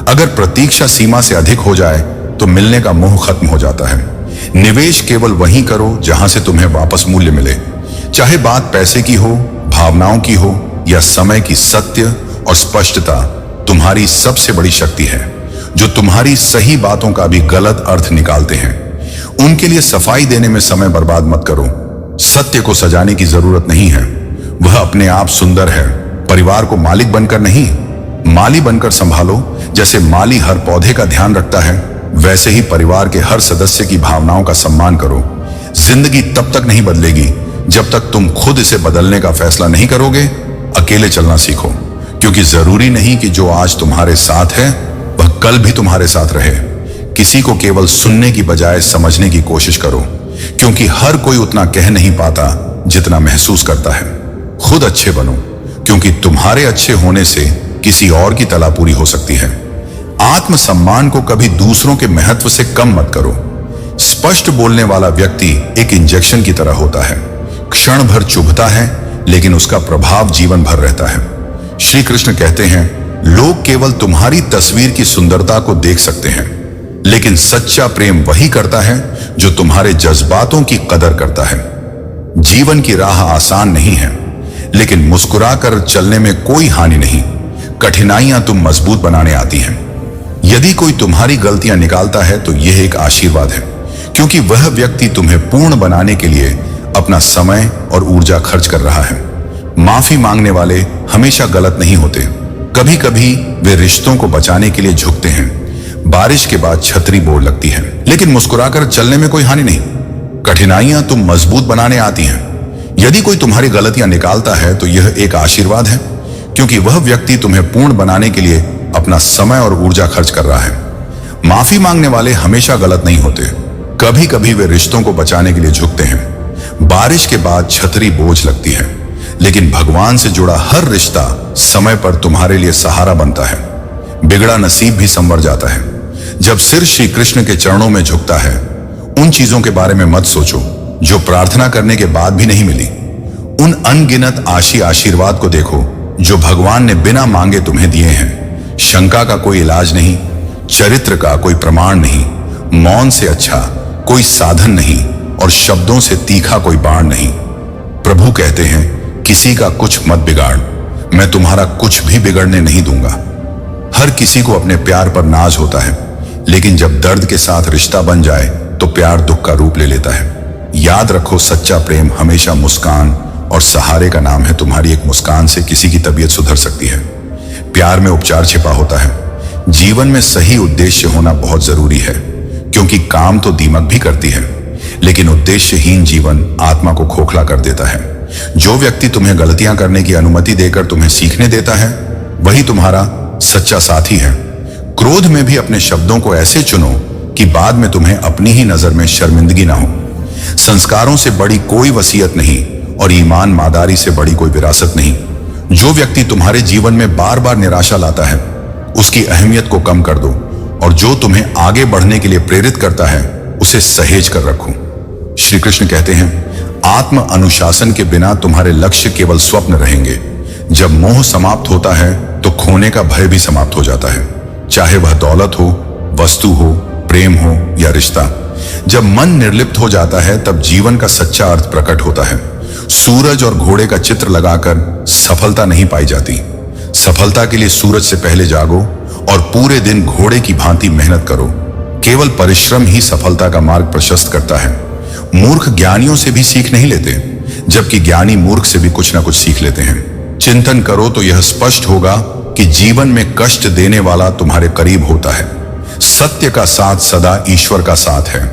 अगर प्रतीक्षा सीमा से अधिक हो जाए तो मिलने का मोह खत्म हो जाता है। निवेश केवल वहीं करो जहां से तुम्हें वापस मूल्य मिले, चाहे बात पैसे की हो, भावनाओं की हो या समय की। सत्य और स्पष्टता तुम्हारी सबसे बड़ी शक्ति है। जो तुम्हारी सही बातों का भी गलत अर्थ निकालते हैं, उनके लिए सफाई देने में समय बर्बाद मत करो। सत्य को सजाने की जरूरत नहीं है, वह अपने आप सुंदर है। परिवार को मालिक बनकर नहीं, माली बनकर संभालो। जैसे माली हर पौधे का ध्यान रखता है, वैसे ही परिवार के हर सदस्य की भावनाओं का सम्मान करो। जिंदगी तब तक नहीं बदलेगी जब तक तुम खुद इसे बदलने का फैसला नहीं करोगे। अकेले चलना सीखो, क्योंकि जरूरी नहीं कि जो आज तुम्हारे साथ है वह कल भी तुम्हारे साथ रहे। किसी को केवल सुनने की बजाय समझने की कोशिश करो, क्योंकि हर कोई उतना कह नहीं पाता जितना महसूस करता है। खुद अच्छे बनो, क्योंकि तुम्हारे अच्छे होने से किसी और की तला पूरी हो सकती है। आत्मसम्मान को कभी दूसरों के महत्व से कम मत करो। स्पष्ट बोलने वाला व्यक्ति एक इंजेक्शन की तरह होता है। क्षण भर चुभता है, लेकिन उसका प्रभाव जीवन भर रहता है। श्री कृष्ण कहते हैं, लोग केवल तुम्हारी तस्वीर की सुंदरता को देख सकते हैं, लेकिन सच्चा प्रेम वही करता है जो तुम्हारे जज्बातों की कदर करता है। जीवन की राह आसान नहीं है, लेकिन मुस्कुराकर चलने में कोई हानि नहीं। कठिनाइयां तुम मजबूत बनाने आती हैं। यदि कोई तुम्हारी गलतियां निकालता है तो यह एक आशीर्वाद है, क्योंकि वह व्यक्ति तुम्हें पूर्ण बनाने के लिए अपना समय और ऊर्जा खर्च कर रहा है। माफी मांगने वाले हमेशा गलत नहीं होते। कभी कभी वे रिश्तों को बचाने के लिए झुकते हैं। बारिश के बाद छतरी बोर लगती है, लेकिन मुस्कुराकर चलने में कोई हानि नहीं। कठिनाइयां तुम मजबूत बनाने आती हैं। यदि कोई तुम्हारी गलतियां निकालता है तो यह एक आशीर्वाद है, क्योंकि वह व्यक्ति तुम्हें पूर्ण बनाने के लिए अपना समय और ऊर्जा खर्च कर रहा है। माफी मांगने वाले हमेशा गलत नहीं होते। कभी कभी वे रिश्तों को बचाने के लिए झुकते हैं। बारिश के बाद छतरी बोझ लगती है, लेकिन भगवान से जुड़ा हर रिश्ता समय पर तुम्हारे लिए सहारा बनता है। बिगड़ा नसीब भी संवर जाता है। जब सिर श्री कृष्ण के चरणों में झुकता है, उन चीजों के बारे में मत सोचो जो प्रार्थना करने के बाद भी नहीं मिली। उन अनगिनत आशीर्वाद को देखो जो भगवान ने बिना मांगे तुम्हें दिए हैं। शंका का कोई इलाज नहीं, चरित्र का कोई प्रमाण नहीं, मौन से अच्छा कोई साधन नहीं और शब्दों से तीखा कोई बाण नहीं। प्रभु कहते हैं, किसी का कुछ मत बिगाड़, मैं तुम्हारा कुछ भी बिगड़ने नहीं दूंगा। हर किसी को अपने प्यार पर नाज होता है, लेकिन जब दर्द के साथ रिश्ता बन जाए तो प्यार दुख का रूप ले लेता है। याद रखो, सच्चा प्रेम हमेशा मुस्कान और सहारे का नाम है। तुम्हारी एक मुस्कान से किसी की तबीयत सुधर सकती है। प्यार में उपचार छिपा होता है। जीवन में सही उद्देश्य होना बहुत जरूरी है, क्योंकि काम तो दीमक भी करती है, लेकिन उद्देश्यहीन जीवन आत्मा को खोखला कर देता है। जो व्यक्ति तुम्हें गलतियां करने की अनुमति देकर तुम्हें सीखने देता है, वही तुम्हारा सच्चा साथी है। क्रोध में भी अपने शब्दों को ऐसे चुनो कि बाद में तुम्हें अपनी ही नजर में शर्मिंदगी ना हो। संस्कारों से बड़ी कोई वसीयत नहीं और ईमान मादारी से बड़ी कोई विरासत नहीं। जो व्यक्ति तुम्हारे जीवन में बार बार निराशा लाता है, उसकी अहमियत को कम कर दो, और जो तुम्हें आगे बढ़ने के लिए प्रेरित करता है, उसे सहेज कर रखो। श्री कृष्ण कहते हैं, आत्म अनुशासन के बिना तुम्हारे लक्ष्य केवल स्वप्न रहेंगे। जब मोह समाप्त होता है तो खोने का भय भी समाप्त हो जाता है, चाहे वह दौलत हो, वस्तु हो, प्रेम हो या रिश्ता। जब मन निर्लिप्त हो जाता है तब जीवन का सच्चा अर्थ प्रकट होता है। सूरज और घोड़े का चित्र लगाकर सफलता नहीं पाई जाती। सफलता के लिए सूरज से पहले जागो और पूरे दिन घोड़े की भांति मेहनत करो। केवल परिश्रम ही सफलता का मार्ग प्रशस्त करता है। मूर्ख ज्ञानियों से भी सीख नहीं लेते, जबकि ज्ञानी मूर्ख से भी कुछ ना कुछ सीख लेते हैं। चिंतन करो तो यह स्पष्ट होगा कि जीवन में कष्ट देने वाला तुम्हारे करीब होता है। सत्य का साथ सदा ईश्वर का साथ है।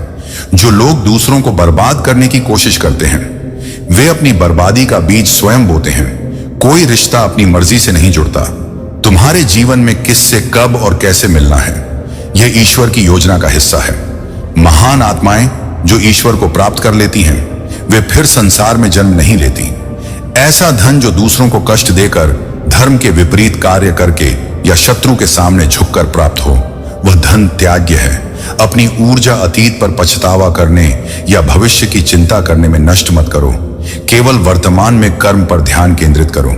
जो लोग दूसरों को बर्बाद करने की कोशिश करते हैं, वे अपनी बर्बादी का बीज स्वयं बोते हैं। कोई रिश्ता अपनी मर्जी से नहीं जुड़ता। तुम्हारे जीवन में किससे कब और कैसे मिलना है, यह ईश्वर की योजना का हिस्सा है। महान आत्माएं जो ईश्वर को प्राप्त कर लेती हैं, वे फिर संसार में जन्म नहीं लेती। ऐसा धन जो दूसरों को कष्ट देकर, धर्म के विपरीत कार्य करके या शत्रु के सामने झुककर प्राप्त हो, वह धन त्याज्य है। अपनी ऊर्जा अतीत पर पछतावा करने या भविष्य की चिंता करने में नष्ट मत करो। केवल वर्तमान में कर्म पर ध्यान केंद्रित करो।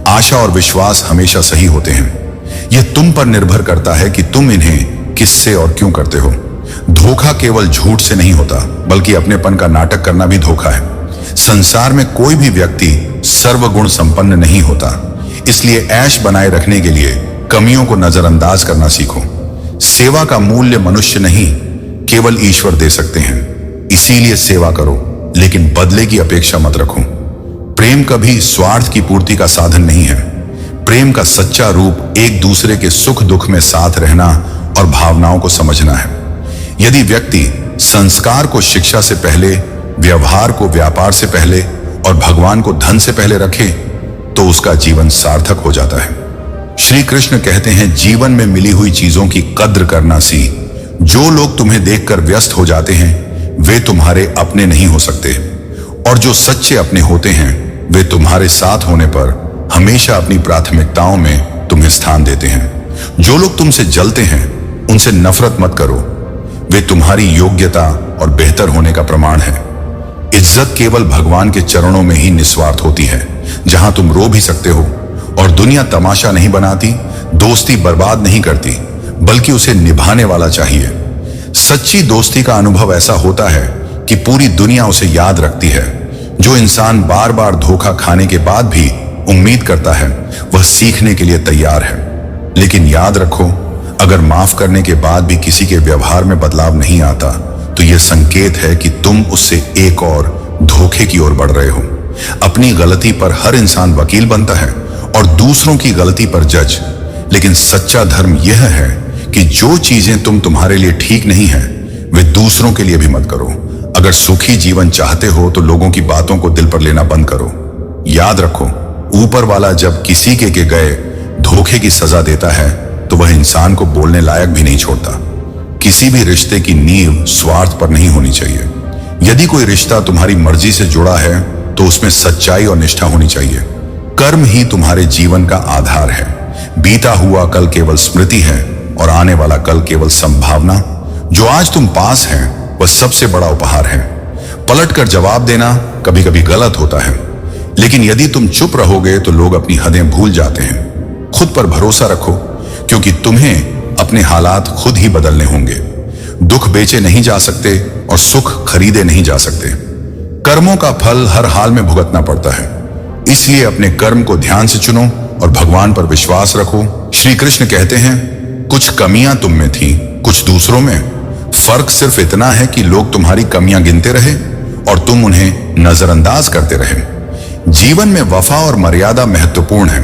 आशा और विश्वास हमेशा सही होते हैं। यह तुम पर निर्भर करता है कि तुम इन्हें किससे और क्यों करते हो। धोखा केवल झूठ से नहीं होता, बल्कि अपनेपन का नाटक करना भी धोखा है। संसार में कोई भी व्यक्ति सर्वगुण संपन्न नहीं होता, इसलिए ऐश बनाए रखने के लिए कमियों को नजरअंदाज करना सीखो। सेवा का मूल्य मनुष्य नहीं, केवल ईश्वर दे सकते हैं। इसीलिए सेवा करो, लेकिन बदले की अपेक्षा मत रखो। प्रेम कभी स्वार्थ की पूर्ति का साधन नहीं है। प्रेम का सच्चा रूप एक दूसरे के सुख दुख में साथ रहना और भावनाओं को समझना है। यदि व्यक्ति संस्कार को शिक्षा से पहले, व्यवहार को व्यापार से पहले और भगवान को धन से पहले रखे, तो उसका जीवन सार्थक हो जाता है। श्री कृष्ण कहते हैं, जीवन में मिली हुई चीजों की कद्र करना सीख। जो लोग तुम्हें देखकर व्यस्त हो जाते हैं, वे तुम्हारे अपने नहीं हो सकते, और जो सच्चे अपने होते हैं, वे तुम्हारे साथ होने पर हमेशा अपनी प्राथमिकताओं में तुम्हें स्थान देते हैं। जो लोग तुमसे जलते हैं, उनसे नफरत मत करो। वे तुम्हारी योग्यता और बेहतर होने का प्रमाण है। इज्जत केवल भगवान के चरणों में ही निस्वार्थ होती है, जहां तुम रो भी सकते हो। और दुनिया तमाशा नहीं बनाती, दोस्ती बर्बाद नहीं करती, बल्कि उसे निभाने वाला चाहिए। सच्ची दोस्ती का अनुभव ऐसा होता है कि पूरी दुनिया उसे याद रखती है। जो इंसान बार बार धोखा खाने के बाद भी उम्मीद करता है, वह सीखने के लिए तैयार है। लेकिन याद रखो, अगर माफ करने के बाद भी किसी के व्यवहार में बदलाव नहीं आता, तो यह संकेत है कि तुम उससे एक और धोखे की ओर बढ़ रहे हो। अपनी गलती पर हर इंसान वकील बनता है और दूसरों की गलती पर जज। लेकिन सच्चा धर्म यह है कि जो चीजें तुम्हारे लिए ठीक नहीं है, वे दूसरों के लिए भी मत करो। अगर सुखी जीवन चाहते हो, तो लोगों की बातों को दिल पर लेना बंद करो। याद रखो, ऊपर वाला जब किसी के गए धोखे की सजा देता है, तो वह इंसान को बोलने लायक भी नहीं छोड़ता। किसी भी रिश्ते की नींव स्वार्थ पर नहीं होनी चाहिए। यदि कोई रिश्ता तुम्हारी मर्जी से जुड़ा है, तो उसमें सच्चाई और निष्ठा होनी चाहिए। कर्म ही तुम्हारे जीवन का आधार है। बीता हुआ कल केवल स्मृति है, और आने वाला कल केवल संभावना। जो आज तुम पास हैं, वह सबसे बड़ा उपहार है। पलट कर जवाब देना कभी कभी गलत होता है, लेकिन यदि तुम चुप रहोगे तो लोग अपनी हदें भूल जाते हैं। खुद पर भरोसा रखो, क्योंकि तुम्हें अपने हालात खुद ही बदलने होंगे। दुख बेचे नहीं जा सकते और सुख खरीदे नहीं जा सकते। कर्मों का फल हर हाल में भुगतना पड़ता है। इसलिए अपने कर्म को ध्यान से चुनो और भगवान पर विश्वास रखो। श्री कृष्ण कहते हैं, कुछ कमियां तुम में थी, कुछ दूसरों में। फर्क सिर्फ इतना है कि लोग तुम्हारी कमियां गिनते रहे और तुम उन्हें नजरअंदाज करते रहे। जीवन में वफा और मर्यादा महत्वपूर्ण है,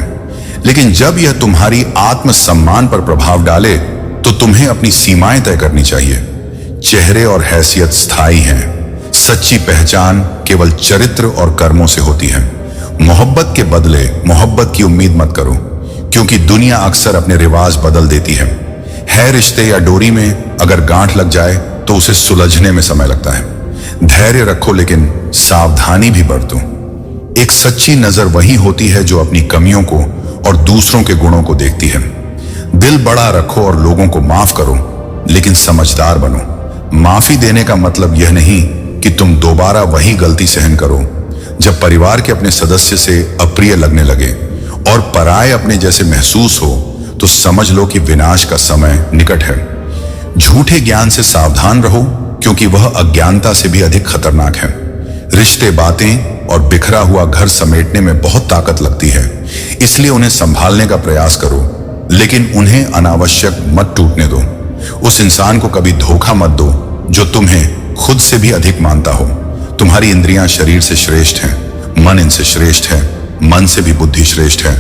लेकिन जब यह तुम्हारी आत्मसम्मान पर प्रभाव डाले, तो तुम्हें अपनी सीमाएं तय करनी चाहिए। चेहरे और हैसियत स्थायी हैं। सच्ची पहचान केवल चरित्र और कर्मों से होती है। मोहब्बत के बदले मोहब्बत की उम्मीद मत करो, क्योंकि दुनिया अक्सर अपने रिवाज बदल देती है। रिश्ते या डोरी में अगर गांठ लग जाए, तो उसे सुलझने में समय लगता है। धैर्य रखो, लेकिन सावधानी भी बरतो। एक सच्ची नजर वही होती है जो अपनी कमियों को और दूसरों के गुणों को देखती है। दिल बड़ा रखो और लोगों को माफ करो, लेकिन समझदार बनो। माफी देने का मतलब यह नहीं कि तुम दोबारा वही गलती सहन करो। जब परिवार के अपने सदस्य से अप्रिय लगने लगे और पराये अपने जैसे महसूस हो, तो समझ लो कि विनाश का समय निकट है। झूठे ज्ञान से सावधान रहो, क्योंकि वह अज्ञानता से भी अधिक खतरनाक है। रिश्ते, बातें और बिखरा हुआ घर समेटने में बहुत ताकत लगती है, इसलिए उन्हें संभालने का प्रयास करो, लेकिन उन्हें अनावश्यक मत टूटने दो। उस इंसान को कभी धोखा मत दो जो तुम्हें खुद से भी अधिक मानता हो। तुम्हारी इंद्रियां शरीर से श्रेष्ठ हैं, मन इनसे श्रेष्ठ है, मन से भी बुद्धि श्रेष्ठ है,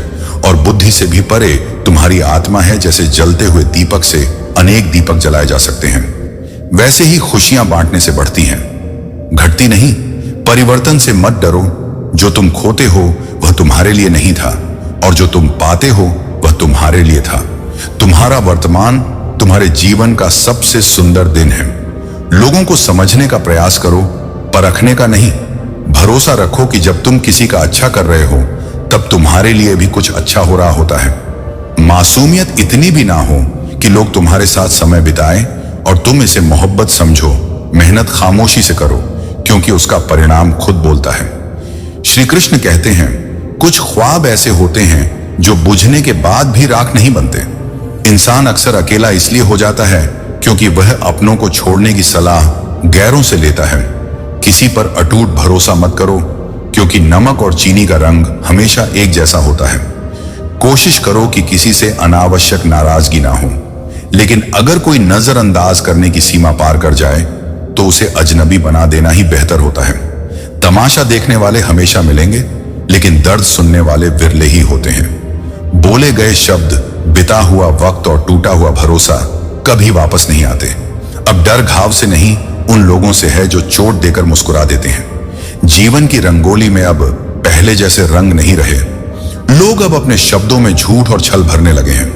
और बुद्धि से भी परे तुम्हारी आत्मा है। जैसे जलते हुए दीपक से अनेक दीपक जलाए जा सकते हैं, वैसे ही खुशियां बांटने से बढ़ती हैं, घटती नहीं। परिवर्तन से मत डरो। जो तुम खोते हो वह तुम्हारे लिए नहीं था, और जो तुम पाते हो वह तुम्हारे लिए था। तुम्हारा वर्तमान तुम्हारे जीवन का सबसे सुंदर दिन है। लोगों को समझने का प्रयास करो, परखने का नहीं। भरोसा रखो कि जब तुम किसी का अच्छा कर रहे हो, तब तुम्हारे लिए भी कुछ अच्छा हो रहा होता है। मासूमियत इतनी भी ना हो कि लोग तुम्हारे साथ समय बिताएं और तुम इसे मोहब्बत समझो। मेहनत खामोशी से करो, क्योंकि उसका परिणाम खुद बोलता है। श्री कृष्ण कहते हैं, कुछ ख्वाब ऐसे होते हैं जो बुझने के बाद भी राख नहीं बनते। इंसान अक्सर अकेला इसलिए हो जाता है क्योंकि वह अपनों को छोड़ने की सलाह गैरों से लेता है। किसी पर अटूट भरोसा मत करो, क्योंकि नमक और चीनी का रंग हमेशा एक जैसा होता है। कोशिश करो कि किसी से अनावश्यक नाराजगी ना हो, लेकिन अगर कोई नजरअंदाज करने की सीमा पार कर जाए तो उसे अजनबी बना देना ही बेहतर होता है। तमाशा देखने वाले हमेशा मिलेंगे, लेकिन दर्द सुनने वाले विरले ही होते हैं। बोले गए शब्द, बिता हुआ वक्त और टूटा हुआ भरोसा कभी वापस नहीं आते। अब डर घाव से नहीं, उन लोगों से है जो चोट देकर मुस्कुरा देते हैं। जीवन की रंगोली में अब पहले जैसे रंग नहीं रहे। लोग अब अपने शब्दों में झूठ और छल भरने लगे हैं।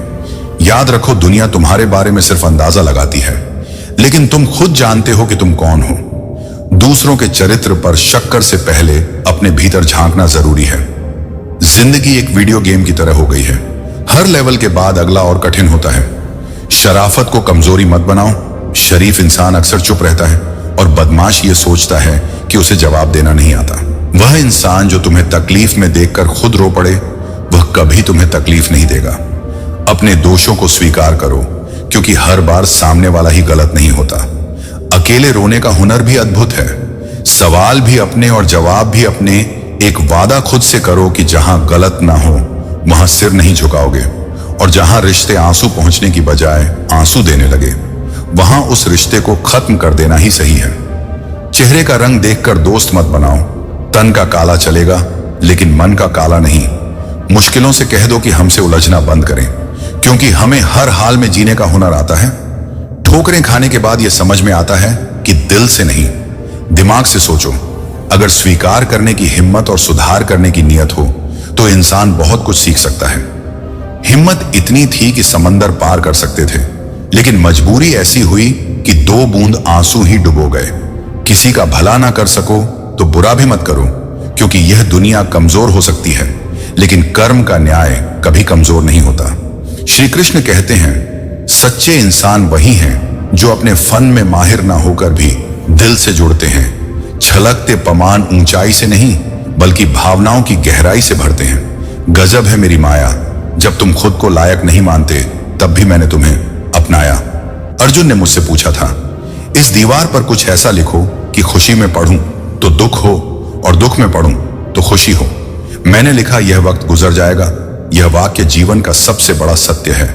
याद रखो, दुनिया तुम्हारे बारे में सिर्फ अंदाजा लगाती है, लेकिन तुम खुद जानते हो कि तुम कौन हो। दूसरों के चरित्र पर शक्कर से पहले अपने भीतर झांकना जरूरी है। जिंदगी एक वीडियो गेम की तरह हो गई है। हर लेवल के बाद अगला और कठिन होता है। शराफत को कमजोरी मत बनाओ। शरीफ इंसान अक्सर चुप रहता है और बदमाश ये सोचता है कि उसे जवाब देना नहीं आता। वह इंसान जो तुम्हें तकलीफ में देखकर खुद रो पड़े, वह कभी तुम्हें तकलीफ नहीं देगा। अपने दोषों को स्वीकार करो, क्योंकि हर बार सामने वाला ही गलत नहीं होता। अकेले रोने का हुनर भी अद्भुत है। सवाल भी अपने और जवाब भी अपने। एक वादा खुद से करो कि जहां गलत ना हो वहां सिर नहीं झुकाओगे, और जहां रिश्ते आंसू पहुंचने की बजाय आंसू देने लगे, वहां उस रिश्ते को खत्म कर देना ही सही है। चेहरे का रंग देखकर दोस्त मत बनाओ। तन का काला चलेगा, लेकिन मन का काला नहीं। मुश्किलों से कह दो कि हमसे उलझना बंद करें, क्योंकि हमें हर हाल में जीने का हुनर आता है। ठोकरें खाने के बाद यह समझ में आता है कि दिल से नहीं, दिमाग से सोचो। अगर स्वीकार करने की हिम्मत और सुधार करने की नीयत हो तो इंसान बहुत कुछ सीख सकता है। हिम्मत इतनी थी कि समंदर पार कर सकते थे, लेकिन मजबूरी ऐसी हुई कि 2 बूंद आंसू ही डुबो गए। किसी का भला ना कर सको तो बुरा भी मत करो, क्योंकि यह दुनिया कमजोर हो सकती है, लेकिन कर्म का न्याय कभी कमजोर नहीं होता। श्री कृष्ण कहते हैं, सच्चे इंसान वही हैं जो अपने फन में माहिर ना होकर भी दिल से जुड़ते हैं। छलकते पमान ऊंचाई से नहीं, बल्कि भावनाओं की गहराई से भरते हैं। गजब है मेरी माया, जब तुम खुद को लायक नहीं मानते तब भी मैंने तुम्हें अपनाया। अर्जुन ने मुझसे पूछा था, इस दीवार पर कुछ ऐसा लिखो कि खुशी में पढ़ूं तो दुख हो और दुख में पढ़ूं तो खुशी हो। मैंने लिखा, यह वक्त गुजर जाएगा। यह वाक्य जीवन का सबसे बड़ा सत्य है।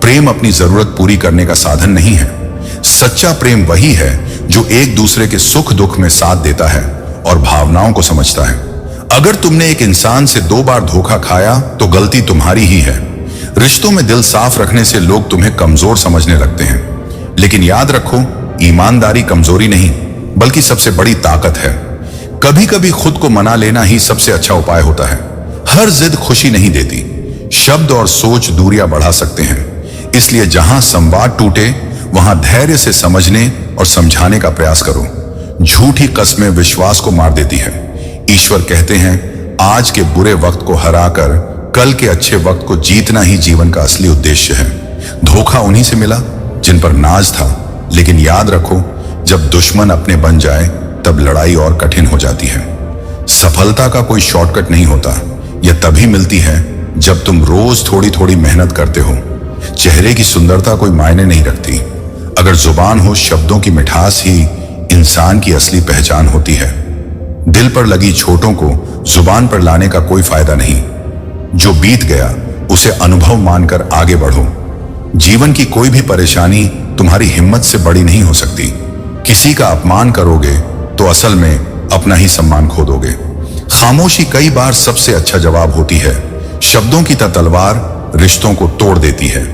प्रेम अपनी जरूरत पूरी करने का साधन नहीं है। सच्चा प्रेम वही है जो एक दूसरे के सुख दुख में साथ देता है और भावनाओं को समझता है। अगर तुमने एक इंसान से 2 बार धोखा खाया तो गलती तुम्हारी ही है। रिश्तों में दिल साफ रखने से लोग तुम्हें कमजोर समझने लगते हैं, लेकिन याद रखो, ईमानदारी कमजोरी नहीं बल्कि सबसे बड़ी ताकत है। कभी कभी खुद को मना लेना ही सबसे अच्छा उपाय होता है। हर जिद खुशी नहीं देती। शब्द और सोच दूरियां बढ़ा सकते हैं। इसलिए जहां संवाद टूटे वहां धैर्य से समझने और समझाने का प्रयास करो। झूठी कस्में विश्वास को मार देती है। ईश्वर कहते हैं, आज के बुरे वक्त को हराकर कल के अच्छे वक्त को जीतना ही जीवन का असली उद्देश्य है। धोखा उन्हीं से मिला जिन पर नाज था, लेकिन याद रखो, जब दुश्मन अपने बन जाए तब लड़ाई और कठिन हो जाती है। सफलता का कोई शॉर्टकट नहीं होता। यह तभी मिलती है जब तुम रोज थोड़ी थोड़ी मेहनत करते हो। चेहरे की सुंदरता कोई मायने नहीं रखती। अगर जुबान हो, शब्दों की मिठास ही इंसान की असली पहचान होती है। दिल पर लगी चोटों को जुबान पर लाने का कोई फायदा नहीं। जो बीत गया उसे अनुभव मानकर आगे बढ़ो। जीवन की कोई भी परेशानी तुम्हारी हिम्मत से बड़ी नहीं हो सकती। किसी का अपमान करोगे तो असल में अपना ही सम्मान खो दोगे। खामोशी कई बार सबसे अच्छा जवाब होती है। शब्दों की तलवार रिश्तों को तोड़ देती है।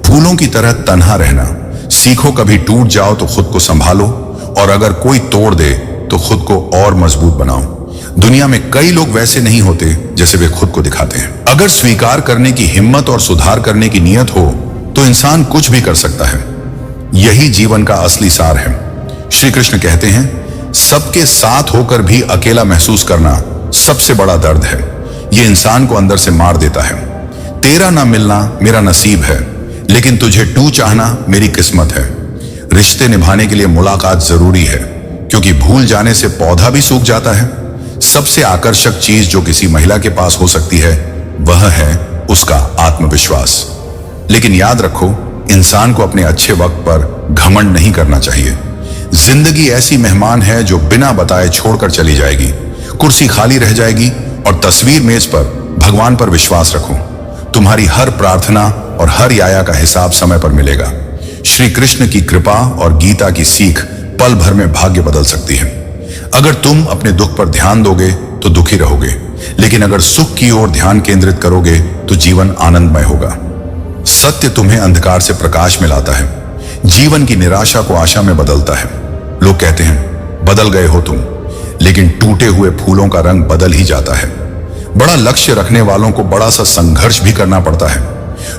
फूलों की तरह तन्हा रहना सीखो। कभी टूट जाओ तो खुद को संभालो, और अगर कोई तोड़ दे तो खुद को और मजबूत बनाओ। दुनिया में कई लोग वैसे नहीं होते जैसे वे खुद को दिखाते हैं। अगर स्वीकार करने की हिम्मत और सुधार करने की नीयत हो तो इंसान कुछ भी कर सकता है। यही जीवन का असली सार है। श्री कृष्ण कहते हैं, सबके साथ होकर भी अकेला महसूस करना सबसे बड़ा दर्द है। यह इंसान को अंदर से मार देता है। तेरा ना मिलना मेरा नसीब है, लेकिन तुझे टू चाहना मेरी किस्मत है। रिश्ते निभाने के लिए मुलाकात जरूरी है, क्योंकि भूल जाने से पौधा भी सूख जाता है। सबसे आकर्षक चीज जो किसी महिला के पास हो सकती है वह है उसका आत्मविश्वास। लेकिन याद रखो, इंसान को अपने अच्छे वक्त पर घमंड नहीं करना चाहिए। जिंदगी ऐसी मेहमान है जो बिना बताए छोड़कर चली जाएगी। कुर्सी खाली रह जाएगी और तस्वीर मेज पर। भगवान पर विश्वास रखो, तुम्हारी हर प्रार्थना और हर याया का हिसाब समय पर मिलेगा। श्री कृष्ण की कृपा और गीता की सीख पल भर में भाग्य बदल सकती है। अगर तुम अपने दुख पर ध्यान दोगे तो दुखी रहोगे, लेकिन अगर सुख की ओर ध्यान केंद्रित करोगे तो जीवन आनंदमय होगा। सत्य तुम्हें अंधकार से प्रकाश में लाता है, जीवन की निराशा को आशा में बदलता है। लोग कहते हैं बदल गए हो तुम, लेकिन टूटे हुए फूलों का रंग बदल ही जाता है। बड़ा लक्ष्य रखने वालों को बड़ा सा संघर्ष भी करना पड़ता है।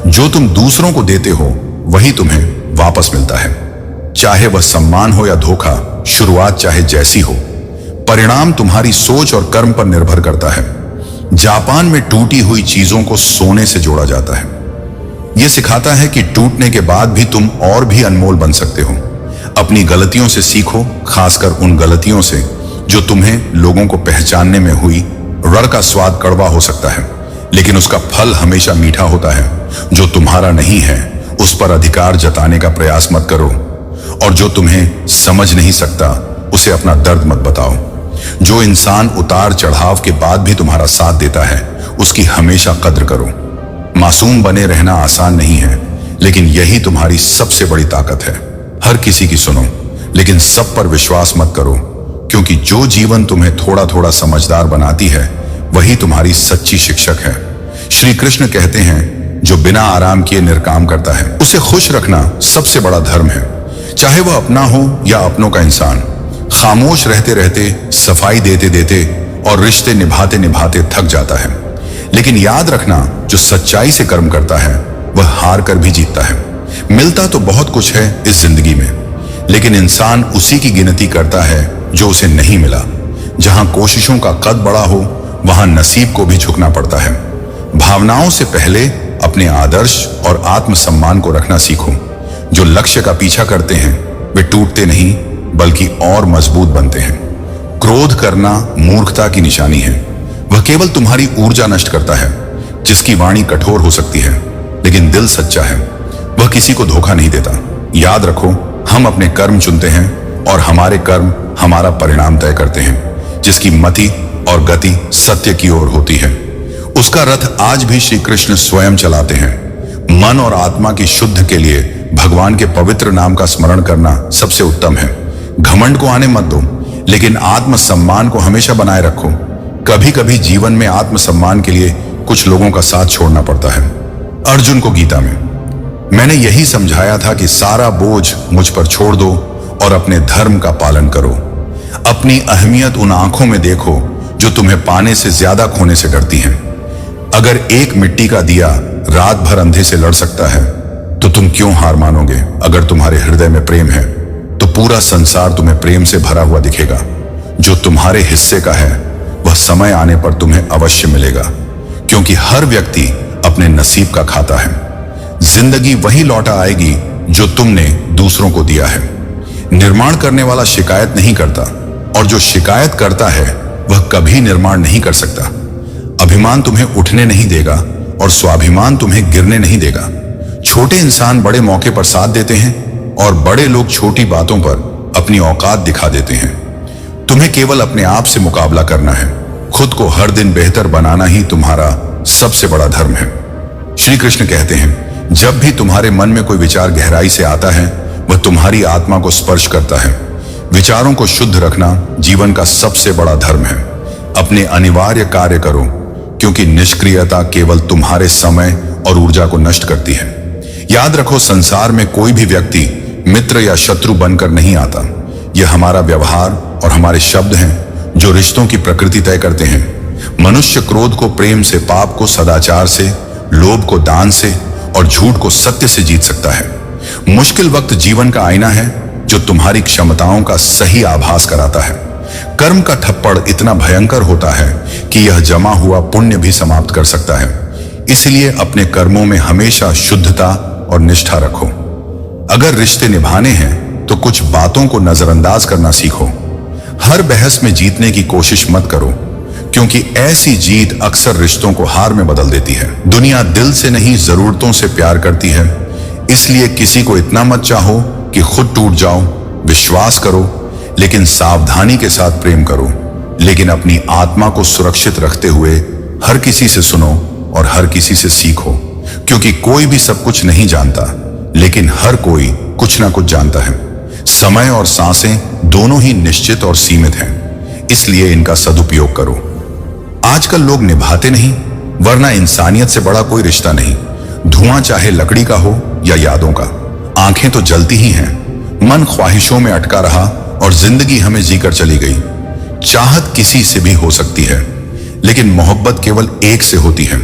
जो तुम दूसरों को देते हो वही तुम्हें वापस मिलता है। चाहे वह सम्मान हो या धोखा, शुरुआत चाहे जैसी हो, परिणाम तुम्हारी सोच और कर्म पर निर्भर करता है। जापान में टूटी हुई चीजों को सोने से जोड़ा जाता है। यह सिखाता है कि टूटने के बाद भी तुम और भी अनमोल बन सकते हो। अपनी गलतियों से सीखो, खासकर उन गलतियों से जो तुम्हें लोगों को पहचानने में हुई। रड़ का स्वाद कड़वा हो सकता है, लेकिन उसका फल हमेशा मीठा होता है। जो तुम्हारा नहीं है उस पर अधिकार जताने का प्रयास मत करो, और जो तुम्हें समझ नहीं सकता उसे अपना दर्द मत बताओ। जो इंसान उतार चढ़ाव के बाद भी तुम्हारा साथ देता है उसकी हमेशा कद्र करो। मासूम बने रहना आसान नहीं है, लेकिन यही तुम्हारी सबसे बड़ी ताकत है। हर किसी की सुनो, लेकिन सब पर विश्वास मत करो, क्योंकि जो जीवन तुम्हें थोड़ा थोड़ा समझदार बनाती है वही तुम्हारी सच्ची शिक्षक है। श्री कृष्ण कहते हैं जो बिना आराम किए निर्काम करता है उसे खुश रखना सबसे बड़ा धर्म है। चाहे वह अपना हो या अपनों का इंसान। खामोश रहते रहते, सफाई देते देते और रिश्ते निभाते निभाते थक जाता है। लेकिन याद रखना, जो सच्चाई से कर्म करता है वह हार कर भी जीतता है। मिलता तो बहुत कुछ है इस जिंदगी में, लेकिन इंसान उसी की गिनती करता है जो उसे नहीं मिला। जहां कोशिशों का कद बड़ा हो वहां नसीब को भी झुकना पड़ता है। भावनाओं से पहले अपने आदर्श और आत्मसम्मान को रखना सीखो। जो लक्ष्य का पीछा करते हैं वे टूटते नहीं बल्कि और मजबूत बनते हैं। क्रोध करना मूर्खता की निशानी है। वह केवल तुम्हारी ऊर्जा नष्ट करता है। जिसकी वाणी कठोर हो सकती है लेकिन दिल सच्चा है, वह किसी को धोखा नहीं देता। याद रखो, हम अपने कर्म चुनते हैं और हमारे कर्म हमारा परिणाम तय करते हैं। जिसकी मति और गति सत्य की ओर होती है उसका रथ आज भी श्री कृष्ण स्वयं चलाते हैं। मन और आत्मा की शुद्ध के लिए भगवान के पवित्र नाम का स्मरण करना सबसे उत्तम है। घमंड को आने मत दो, लेकिन आत्मसम्मान को हमेशा बनाए रखो। कभी कभी जीवन में आत्मसम्मान के लिए कुछ लोगों का साथ छोड़ना पड़ता है। अर्जुन को गीता में मैंने यही समझाया था कि सारा बोझ मुझ पर छोड़ दो और अपने धर्म का पालन करो। अपनी अहमियत उन आंखों में देखो जो तुम्हें पाने से ज्यादा खोने से डरती हैं। अगर एक मिट्टी का दिया रात भर अंधे से लड़ सकता है तो तुम क्यों हार मानोगे? अगर तुम्हारे हृदय में प्रेम है तो पूरा संसार तुम्हें प्रेम से भरा हुआ दिखेगा। जो तुम्हारे हिस्से का है वह समय आने पर तुम्हें अवश्य मिलेगा, क्योंकि हर व्यक्ति अपने नसीब का खाता है। जिंदगी वही लौटा आएगी जो तुमने दूसरों को दिया है। निर्माण करने वाला शिकायत नहीं करता, और जो शिकायत करता है वह कभी निर्माण नहीं कर सकता। अभिमान तुम्हें उठने नहीं देगा और स्वाभिमान तुम्हें गिरने नहीं देगा। छोटे इंसान बड़े मौके पर साथ देते हैं और बड़े लोग छोटी बातों पर अपनी औकात दिखा देते हैं। तुम्हें केवल अपने आप से मुकाबला करना है। खुद को हर दिन बेहतर बनाना ही तुम्हारा सबसे बड़ा धर्म है। श्री कृष्ण कहते हैं जब भी तुम्हारे मन में कोई विचार गहराई से आता है वह तुम्हारी आत्मा को स्पर्श करता है। विचारों को शुद्ध रखना जीवन का सबसे बड़ा धर्म है। अपने अनिवार्य कार्य करो, क्योंकि निष्क्रियता केवल तुम्हारे समय और ऊर्जा को नष्ट करती है। याद रखो, संसार में कोई भी व्यक्ति मित्र या शत्रु बनकर नहीं आता। यह हमारा व्यवहार और हमारे शब्द हैं जो रिश्तों की प्रकृति तय करते हैं। मनुष्य क्रोध को प्रेम से, पाप को सदाचार से, लोभ को दान से और झूठ को सत्य से जीत सकता है। मुश्किल वक्त जीवन का आईना है जो तुम्हारी क्षमताओं का सही आभास कराता है। कर्म का थप्पड़ इतना भयंकर होता है कि यह जमा हुआ पुण्य भी समाप्त कर सकता है। इसलिए अपने कर्मों में हमेशा शुद्धता और निष्ठा रखो। अगर रिश्ते निभाने हैं तो कुछ बातों को नजरअंदाज करना सीखो। हर बहस में जीतने की कोशिश मत करो, क्योंकि ऐसी जीत अक्सर रिश्तों को हार में बदल देती है। दुनिया दिल से नहीं, जरूरतों से प्यार करती है। इसलिए किसी को इतना मत चाहो कि खुद टूट जाओ। विश्वास करो, लेकिन सावधानी के साथ प्रेम करो। लेकिन अपनी आत्मा को सुरक्षित रखते हुए हर किसी से सुनो और हर किसी से सीखो, क्योंकि कोई भी सब कुछ नहीं जानता, लेकिन हर कोई कुछ ना कुछ जानता है। समय और सांसें दोनों ही निश्चित और सीमित हैं, इसलिए इनका सदुपयोग करो। आजकल लोग निभाते नहीं, वरना इंसानियत से बड़ा कोई रिश्ता नहीं। धुआं चाहे लकड़ी का हो या यादों का, आंखें तो जलती ही हैं। मन ख्वाहिशों में अटका रहा और जिंदगी हमें जीकर चली गई। चाहत किसी से भी हो सकती है, लेकिन मोहब्बत केवल एक से होती है।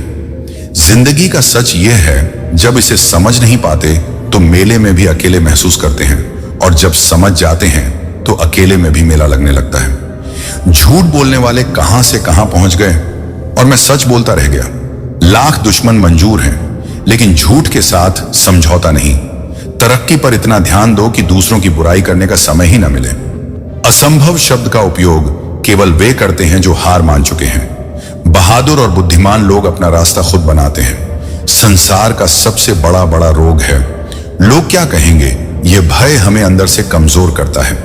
जिंदगी का सच यह है, जब इसे समझ नहीं पाते तो मेले में भी अकेले महसूस करते हैं, और जब समझ जाते हैं तो अकेले में भी मेला लगने लगता है। झूठ बोलने वाले कहां से कहां पहुंच गए और मैं सच बोलता रह गया। लाख दुश्मन मंजूर हैं, लेकिन झूठ के साथ समझौता नहीं। तरक्की पर इतना ध्यान दो कि दूसरों की बुराई करने का समय ही न मिले। असंभव शब्द का उपयोग केवल वे करते हैं जो हार मान चुके हैं। बहादुर और बुद्धिमान लोग अपना रास्ता खुद बनाते हैं। संसार का सबसे बड़ा रोग है लोग क्या कहेंगे, यह भय हमें अंदर से कमजोर करता है।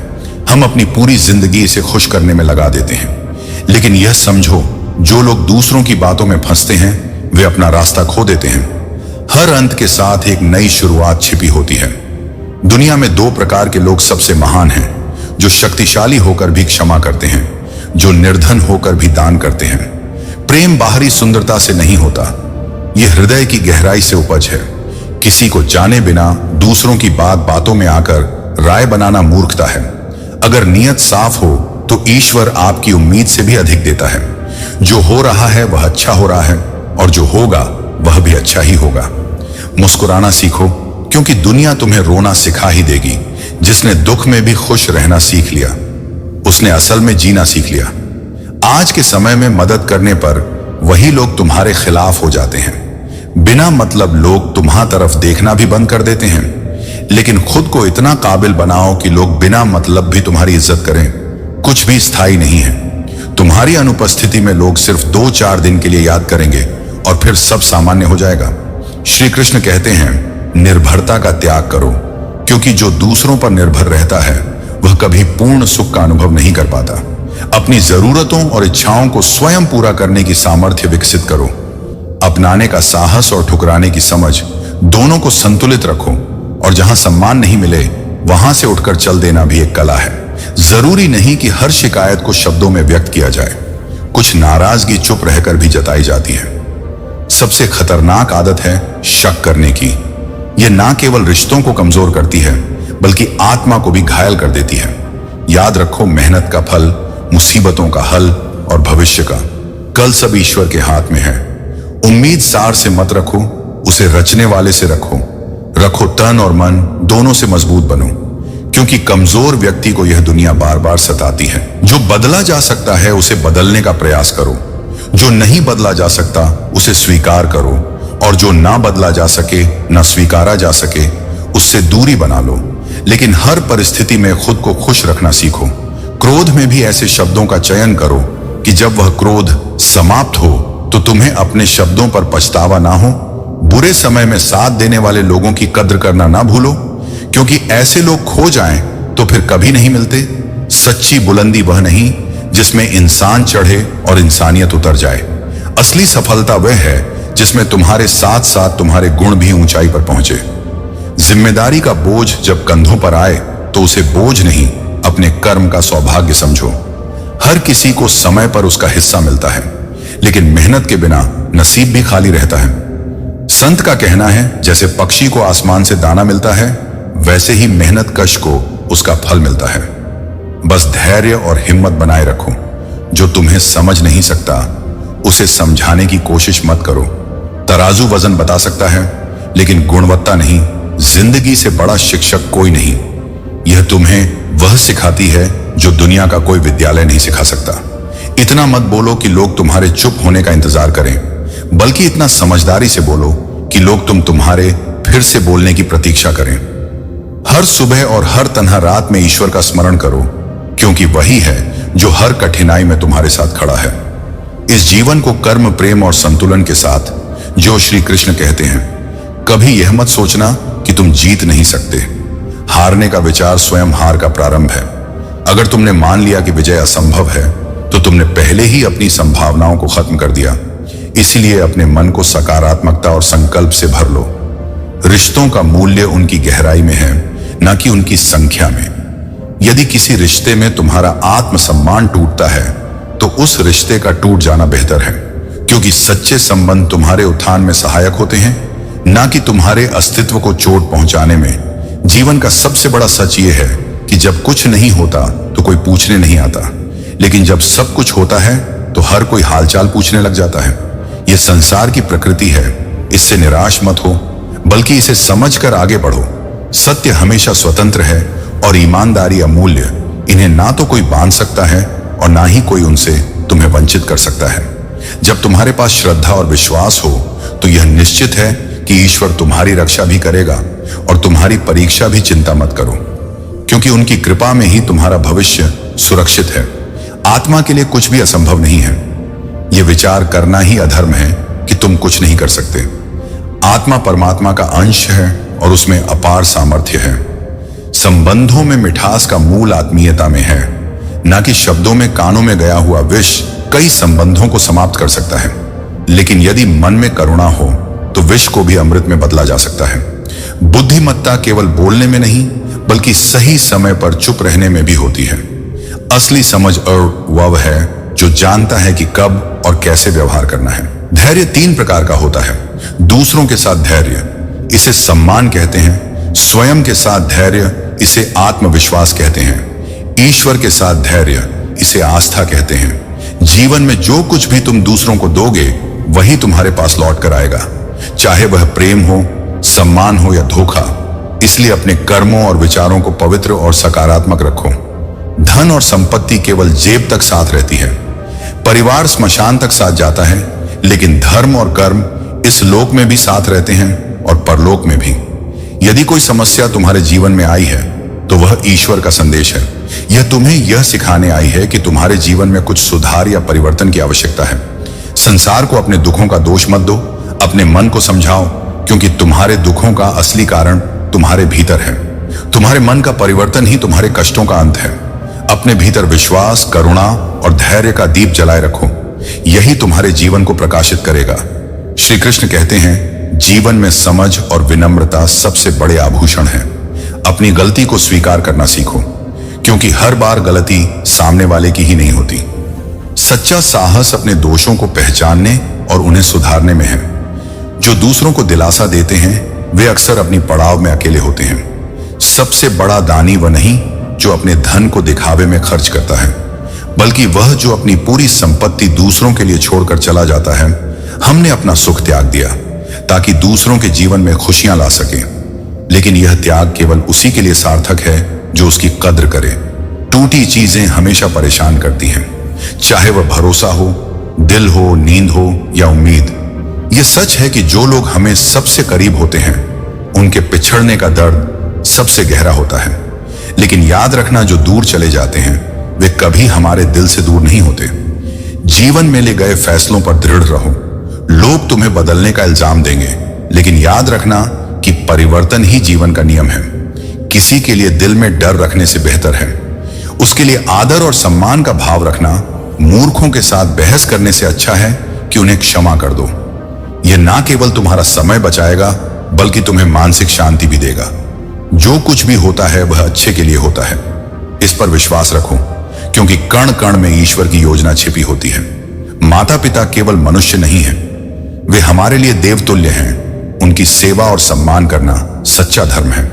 हम अपनी पूरी जिंदगी इसे खुश करने में लगा देते हैं। लेकिन यह समझो, जो लोग दूसरों की बातों में फंसते हैं वे अपना रास्ता खो देते हैं। हर अंत के साथ एक नई शुरुआत छिपी होती है। दुनिया में दो प्रकार के लोग सबसे महान हैं, जो शक्तिशाली होकर भी क्षमा करते हैं, जो निर्धन होकर भी दान करते हैं। प्रेम बाहरी सुंदरता से नहीं होता, यह हृदय की गहराई से उपज है। किसी को जाने बिना दूसरों की बातों में आकर राय बनाना मूर्खता है। अगर नियत साफ हो तो ईश्वर आपकी उम्मीद से भी अधिक देता है। जो हो रहा है वह अच्छा हो रहा है, और जो होगा वह भी अच्छा ही होगा। मुस्कुराना सीखो, क्योंकि दुनिया तुम्हें रोना सिखा ही देगी। जिसने दुख में भी खुश रहना सीख लिया, उसने असल में जीना सीख लिया। आज के समय में मदद करने पर वही लोग तुम्हारे खिलाफ हो जाते हैं। बिना मतलब लोग तुम्हारी तरफ देखना भी बंद कर देते हैं। लेकिन खुद को इतना काबिल बनाओ कि लोग बिना मतलब भी तुम्हारी इज्जत करें। कुछ भी स्थायी नहीं है। तुम्हारी अनुपस्थिति में लोग सिर्फ 2-4 दिन के लिए याद करेंगे और फिर सब सामान्य हो जाएगा। श्री कृष्ण कहते हैं, निर्भरता का त्याग करो, क्योंकि जो दूसरों पर निर्भर रहता है वह कभी पूर्ण सुख का अनुभव नहीं कर पाता। अपनी जरूरतों और इच्छाओं को स्वयं पूरा करने की सामर्थ्य विकसित करो। अपनाने का साहस और ठुकराने की समझ, दोनों को संतुलित रखो। और जहां सम्मान नहीं मिले वहां से उठकर चल देना भी एक कला है। जरूरी नहीं कि हर शिकायत को शब्दों में व्यक्त किया जाए। कुछ नाराजगी चुप रहकर भी जताई जाती है। सबसे खतरनाक आदत है शक करने की। यह ना केवल रिश्तों को कमजोर करती है, बल्कि आत्मा को भी घायल कर देती है। याद रखो, मेहनत का फल, मुसीबतों का हल और भविष्य का कल सब ईश्वर के हाथ में है। उम्मीद सार से मत रखो, उसे रचने वाले से रखो। रखो तन और मन दोनों से मजबूत बनो, क्योंकि कमजोर व्यक्ति को यह दुनिया बार बार सताती है। जो बदला जा सकता है उसे बदलने का प्रयास करो। जो नहीं बदला जा सकता उसे स्वीकार करो, और जो ना बदला जा सके, ना स्वीकारा जा सके, उससे दूरी बना लो। लेकिन हर परिस्थिति में खुद को खुश रखना सीखो। क्रोध में भी ऐसे शब्दों का चयन करो कि जब वह क्रोध समाप्त हो तो तुम्हें अपने शब्दों पर पछतावा ना हो। बुरे समय में साथ देने वाले लोगों की कद्र करना ना भूलो, क्योंकि ऐसे लोग खो जाएं तो फिर कभी नहीं मिलते। सच्ची बुलंदी वह नहीं जिसमें इंसान चढ़े और इंसानियत उतर जाए। असली सफलता वह है जिसमें तुम्हारे साथ साथ तुम्हारे गुण भी ऊंचाई पर पहुंचे। जिम्मेदारी का बोझ जब कंधों पर आए तो उसे बोझ नहीं, अपने कर्म का सौभाग्य समझो। हर किसी को समय पर उसका हिस्सा मिलता है, लेकिन मेहनत के बिना नसीब भी खाली रहता है। संत का कहना है, जैसे पक्षी को आसमान से दाना मिलता है, वैसे ही मेहनत कश को उसका फल मिलता है। बस धैर्य और हिम्मत बनाए रखो। जो तुम्हें समझ नहीं सकता उसे समझाने की कोशिश मत करो। तराजू वजन बता सकता है, लेकिन गुणवत्ता नहीं। जिंदगी से बड़ा शिक्षक कोई नहीं। यह तुम्हें वह सिखाती है जो दुनिया का कोई विद्यालय नहीं सिखा सकता। इतना मत बोलो कि लोग तुम्हारे चुप होने का इंतजार करें, बल्कि इतना समझदारी से बोलो कि लोग तुम्हारे फिर से बोलने की प्रतीक्षा करें। हर सुबह और हर तन्हा रात में ईश्वर का स्मरण करो, क्योंकि वही है जो हर कठिनाई में तुम्हारे साथ खड़ा है। इस जीवन को कर्म, प्रेम और संतुलन के साथ, जो श्री कृष्ण कहते हैं, कभी यह मत सोचना कि तुम जीत नहीं सकते। हारने का विचार स्वयं हार का प्रारंभ है। अगर तुमने मान लिया कि विजय असंभव है, तो तुमने पहले ही अपनी संभावनाओं को खत्म कर दिया। इसलिए अपने मन को सकारात्मकता और संकल्प से भर लो। रिश्तों का मूल्य उनकी गहराई में है, न कि उनकी संख्या में। यदि किसी रिश्ते में तुम्हारा आत्मसम्मान टूटता है, तो उस रिश्ते का टूट जाना बेहतर है, क्योंकि सच्चे संबंध तुम्हारे उत्थान में सहायक होते हैं, न कि तुम्हारे अस्तित्व को चोट पहुंचाने में। जीवन का सबसे बड़ा सच यह है कि जब कुछ नहीं होता तो कोई पूछने नहीं आता, लेकिन जब सब कुछ होता है तो हर कोई हालचाल पूछने लग जाता है। यह संसार की प्रकृति है, इससे निराश मत हो, बल्कि इसे समझकर आगे बढ़ो। सत्य हमेशा स्वतंत्र है और ईमानदारी अमूल्य। इन्हें ना तो कोई बांध सकता है और ना ही कोई उनसे तुम्हें वंचित कर सकता है। जब तुम्हारे पास श्रद्धा और विश्वास हो, तो यह निश्चित है कि ईश्वर तुम्हारी रक्षा भी करेगा और तुम्हारी परीक्षा भी। चिंता मत करो, क्योंकि उनकी कृपा में ही तुम्हारा भविष्य सुरक्षित है। आत्मा के लिए कुछ भी असंभव नहीं है। यह विचार करना ही अधर्म है कि तुम कुछ नहीं कर सकते। आत्मा परमात्मा का अंश है और उसमें अपार सामर्थ्य है। संबंधों में मिठास का मूल आत्मीयता में है, न कि शब्दों में। कानों में गया हुआ विष कई संबंधों को समाप्त कर सकता है, लेकिन यदि मन में करुणा हो तो विष को भी अमृत में बदला जा सकता है। बुद्धिमत्ता केवल बोलने में नहीं, बल्कि सही समय पर चुप रहने में भी होती है। असली समझ और वह है जो जानता है कि कब और कैसे व्यवहार करना है। धैर्य 3 प्रकार का होता है। दूसरों के साथ धैर्य, इसे सम्मान कहते हैं। स्वयं के साथ धैर्य, इसे आत्मविश्वास कहते हैं। ईश्वर के साथ धैर्य, इसे आस्था कहते हैं। जीवन में जो कुछ भी तुम दूसरों को दोगे, वही तुम्हारे पास लौट कर आएगा, चाहे वह प्रेम हो, सम्मान हो या धोखा। इसलिए अपने कर्मों और विचारों को पवित्र और सकारात्मक रखो। धन और संपत्ति केवल जेब तक साथ रहती है, परिवार स्मशान तक साथ जाता है, लेकिन धर्म और कर्म इस लोक में भी साथ रहते हैं और परलोक में भी। यदि कोई समस्या तुम्हारे जीवन में आई है, तो वह ईश्वर का संदेश है। यह तुम्हें यह सिखाने आई है कि तुम्हारे जीवन में कुछ सुधार या परिवर्तन की आवश्यकता है। संसार को अपने दुखों का दोष मत दो, अपने मन को समझाओ, क्योंकि तुम्हारे दुखों का असली कारण तुम्हारे भीतर है। तुम्हारे मन का परिवर्तन ही तुम्हारे कष्टों का अंत है। अपने भीतर विश्वास, करुणा और धैर्य का दीप जलाए रखो। यही तुम्हारे जीवन को प्रकाशित करेगा। श्री कृष्ण कहते हैं, जीवन में समझ और विनम्रता सबसे बड़े आभूषण हैं। अपनी गलती को स्वीकार करना सीखो, क्योंकि हर बार गलती सामने वाले की ही नहीं होती। सच्चा साहस अपने दोषों को पहचानने और उन्हें सुधारने में है। जो दूसरों को दिलासा देते हैं, वे अक्सर अपनी पड़ाव में अकेले होते हैं। सबसे बड़ा दानी वह नहीं जो अपने धन को दिखावे में खर्च करता है, बल्कि वह जो अपनी पूरी संपत्ति दूसरों के लिए छोड़कर चला जाता है। हमने अपना सुख त्याग दिया ताकि दूसरों के जीवन में खुशियां ला सके, लेकिन यह त्याग केवल उसी के लिए सार्थक है जो उसकी कद्र करे। टूटी चीजें हमेशा परेशान करती हैं, चाहे वह भरोसा हो, दिल हो, नींद हो या उम्मीद। यह सच है कि जो लोग हमें सबसे करीब होते हैं, उनके पिछड़ने का दर्द सबसे गहरा होता है। लेकिन याद रखना, जो दूर चले जाते हैं, वे कभी हमारे दिल से दूर नहीं होते। जीवन में ले गए फैसलों पर दृढ़ रहो। लोग तुम्हें बदलने का इल्जाम देंगे, लेकिन याद रखना कि परिवर्तन ही जीवन का नियम है। किसी के लिए दिल में डर रखने से बेहतर है उसके लिए आदर और सम्मान का भाव रखना। मूर्खों के साथ बहस करने से अच्छा है कि उन्हें क्षमा कर दो। यह ना केवल तुम्हारा समय बचाएगा, बल्कि तुम्हें मानसिक शांति भी देगा। जो कुछ भी होता है वह अच्छे के लिए होता है, इस पर विश्वास रखो, क्योंकि कण कण में ईश्वर की योजना छिपी होती है। माता पिता केवल मनुष्य नहीं है, वे हमारे लिए देवतुल्य हैं। उनकी सेवा और सम्मान करना सच्चा धर्म है।